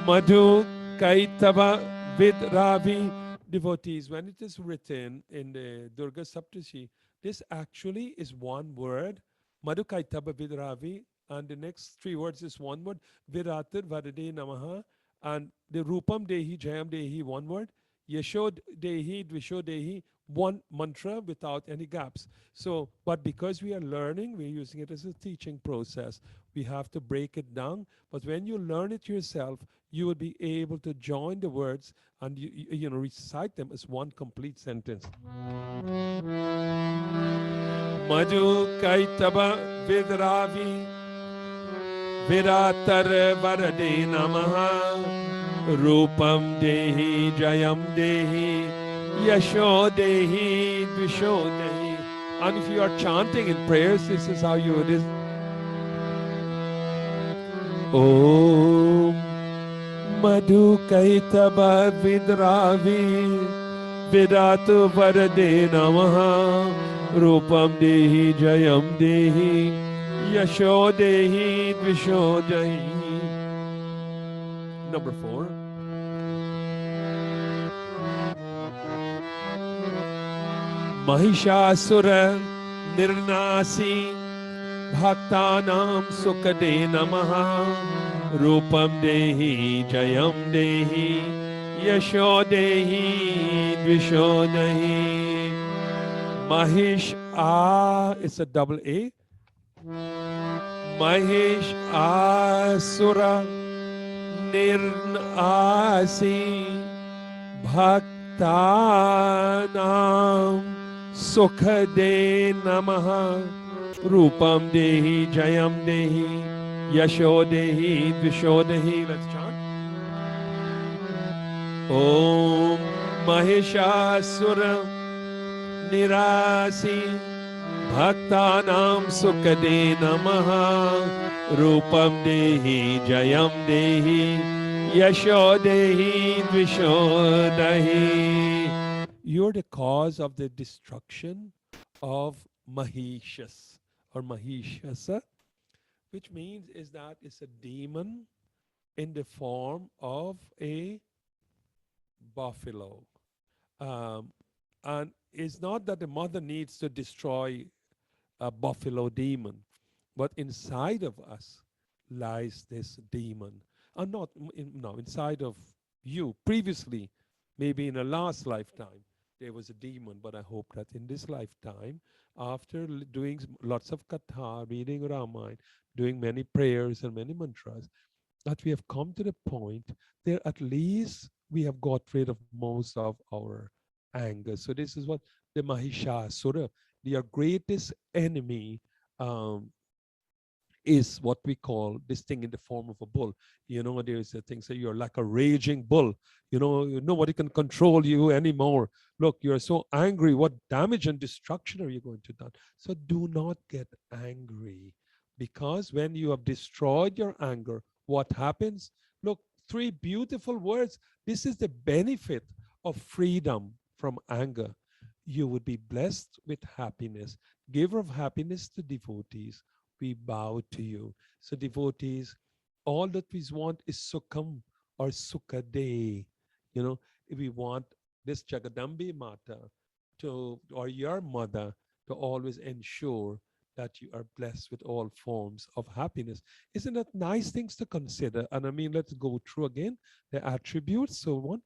Madhu Kaitava Vidravi. Devotees, when it is written in the Durga Saptashi, this actually is one word, Madhu Kaitava Vidravi, and the next 3 words is one word, Viratir Varade Namaha, and the Rupam Dehi, Jayam Dehi, one word, Yashod Dehi, Dvisho Dehi, one mantra without any gaps. So, but because we are learning, we're using it as a teaching process. We have to break it down. But when you learn it yourself, you will be able to join the words and you know, recite them as one complete sentence. Madhu Kaitaba Vidravi Viratar Varade Namaha Rupam Dehi Jayam Dehi Yasho Dehi Dvisho Dehi. And if you are chanting in prayers, this is how you do it. Om Madhu Kaitaba Vidravi Vidatu Varade Namaha Rupam Dehi Jayam Dehi Yasho Dehi Dvisho Dehi. Number 4. Mahishasura Nirnasi Bhaktanam Sukade Namaha Rupam Dehi Jayam Dehi Yasho Dehi Dvisho Dehi. Mahish it's a double A. Mahish Asura Nirnasi Bhaktanam Sukhade Namaha Rupam Dehi Jayam Dehi Yasho Dehi Dvisho Dehi. Let's chant. Om Mahishasura Nirasi Bhaktanam Sukhade Namaha Rupam Dehi Jayam Dehi Yasho Dehi Dvisho Dehi. You're the cause of the destruction of Mahishas or Mahishasa, which means is that it's a demon in the form of a buffalo. And it's not that the mother needs to destroy a buffalo demon, but inside of us lies this demon. And not inside of you. Previously, maybe in a last lifetime, there was a demon, but I hope that in this lifetime, after doing lots of katha, reading Ramayana, doing many prayers and many mantras, that we have come to the point that at least we have got rid of most of our anger. So this is what the Mahishasura, their greatest enemy, is what we call this thing in the form of a bull. You know, there's a thing, say you're like a raging bull. You know, nobody can control you anymore. Look, you're so angry. What damage and destruction are you going to do? So do not get angry. Because when you have destroyed your anger, what happens? Look, three beautiful words. This is the benefit of freedom from anger. You would be blessed with happiness. Giver of happiness to devotees, we bow to you. So devotees, all that we want is sukham or sukhade. You know, if we want this Jagadambi Mata to, or your mother, to always ensure that you are blessed with all forms of happiness. Isn't that nice things to consider? And I mean, let's go through again the attributes. So one,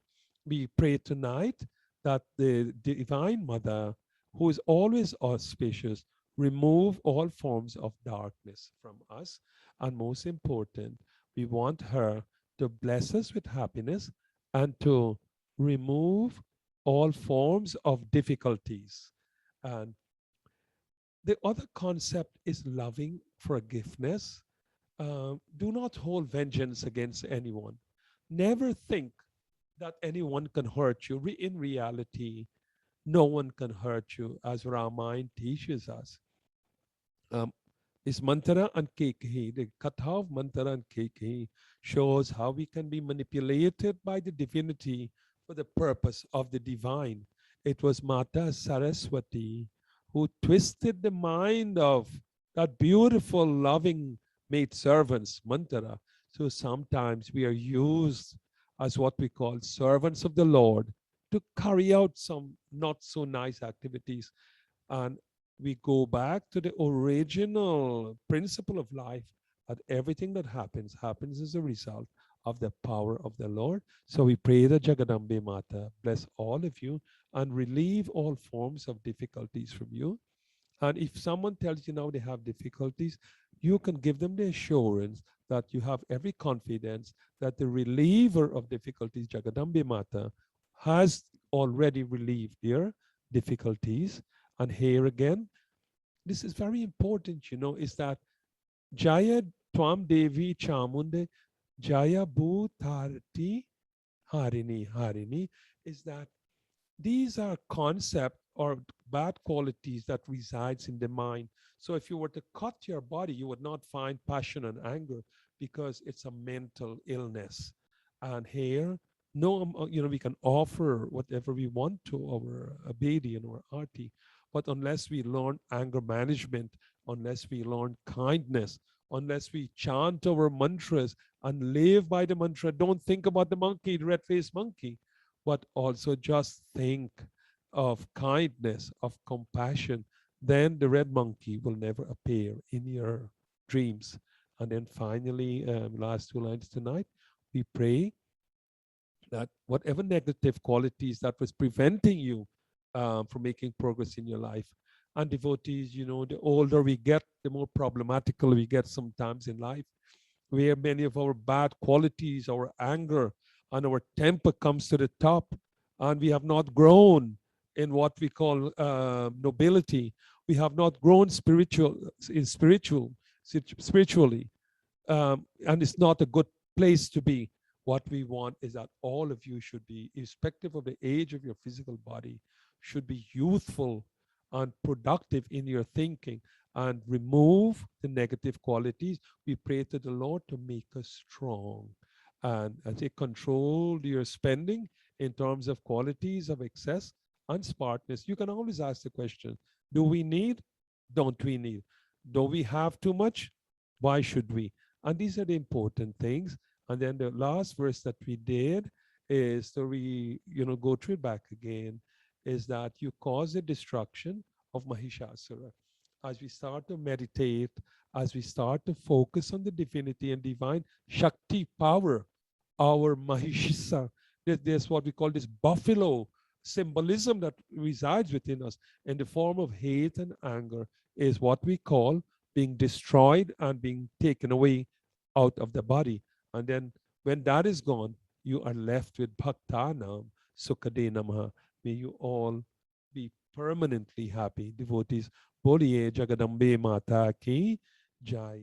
we pray tonight that the Divine Mother, who is always auspicious, remove all forms of darkness from us. And most important, we want her to bless us with happiness and to remove all forms of difficulties. And the other concept is loving forgiveness. Do not hold vengeance against anyone. Never think that anyone can hurt you. In reality, no one can hurt you, as Ramayana teaches us. This Mantara and Kekehi, the Katha of Mantara and Kekehi, shows how we can be manipulated by the divinity for the purpose of the divine. It was Mata Saraswati who twisted the mind of that beautiful, loving maid servants, Mantara. So sometimes we are used as what we call servants of the Lord to carry out some not so nice activities. And we go back to the original principle of life, that everything that happens as a result of the power of the Lord. So we pray that Jagadambe Mata bless all of you and relieve all forms of difficulties from you. And if someone tells you now they have difficulties, you can give them the assurance that you have every confidence that the reliever of difficulties, Jagadambe Mata, has already relieved their difficulties. And here again, this is very important, you know, is that Jaya Twam Devi Chamunde Jaya Bhutarti Harini is that these are concept or bad qualities that resides in the mind. So if you were to cut your body, you would not find passion and anger because it's a mental illness. And here, no, you know, we can offer whatever we want to our Abedi and our Arti, but unless we learn anger management, unless we learn kindness, unless we chant our mantras and live by the mantra, don't think about the monkey, the red-faced monkey, but also just think of kindness, of compassion, then the red monkey will never appear in your dreams. And then finally, last two lines tonight, we pray that whatever negative qualities that was preventing you from making progress in your life, and devotees, you know, the older we get, the more problematical we get sometimes in life, where many of our bad qualities, our anger and our temper comes to the top, and we have not grown in what we call nobility. We have not grown spiritually, and it's not a good place to be. What we want is that all of you should be, irrespective of the age of your physical body, should be youthful and productive in your thinking and remove the negative qualities. We pray to the Lord to make us strong and take control your spending in terms of qualities of excess and smartness. You can always ask the question, do we need? Don't we need? Do we have too much? Why should we? And these are the important things. And then the last verse that we did is to go through it back again, is that you cause the destruction of Mahishasura. As we start to meditate, as we start to focus on the divinity and divine Shakti power, our Mahishasa, there's what we call this buffalo symbolism that resides within us in the form of hate and anger, is what we call being destroyed and being taken away out of the body. And then when that is gone, you are left with Bhaktanam Sukhade Namaha. May you all be permanently happy. Devotees, Boliye Jagadambe Mata Ki Jai.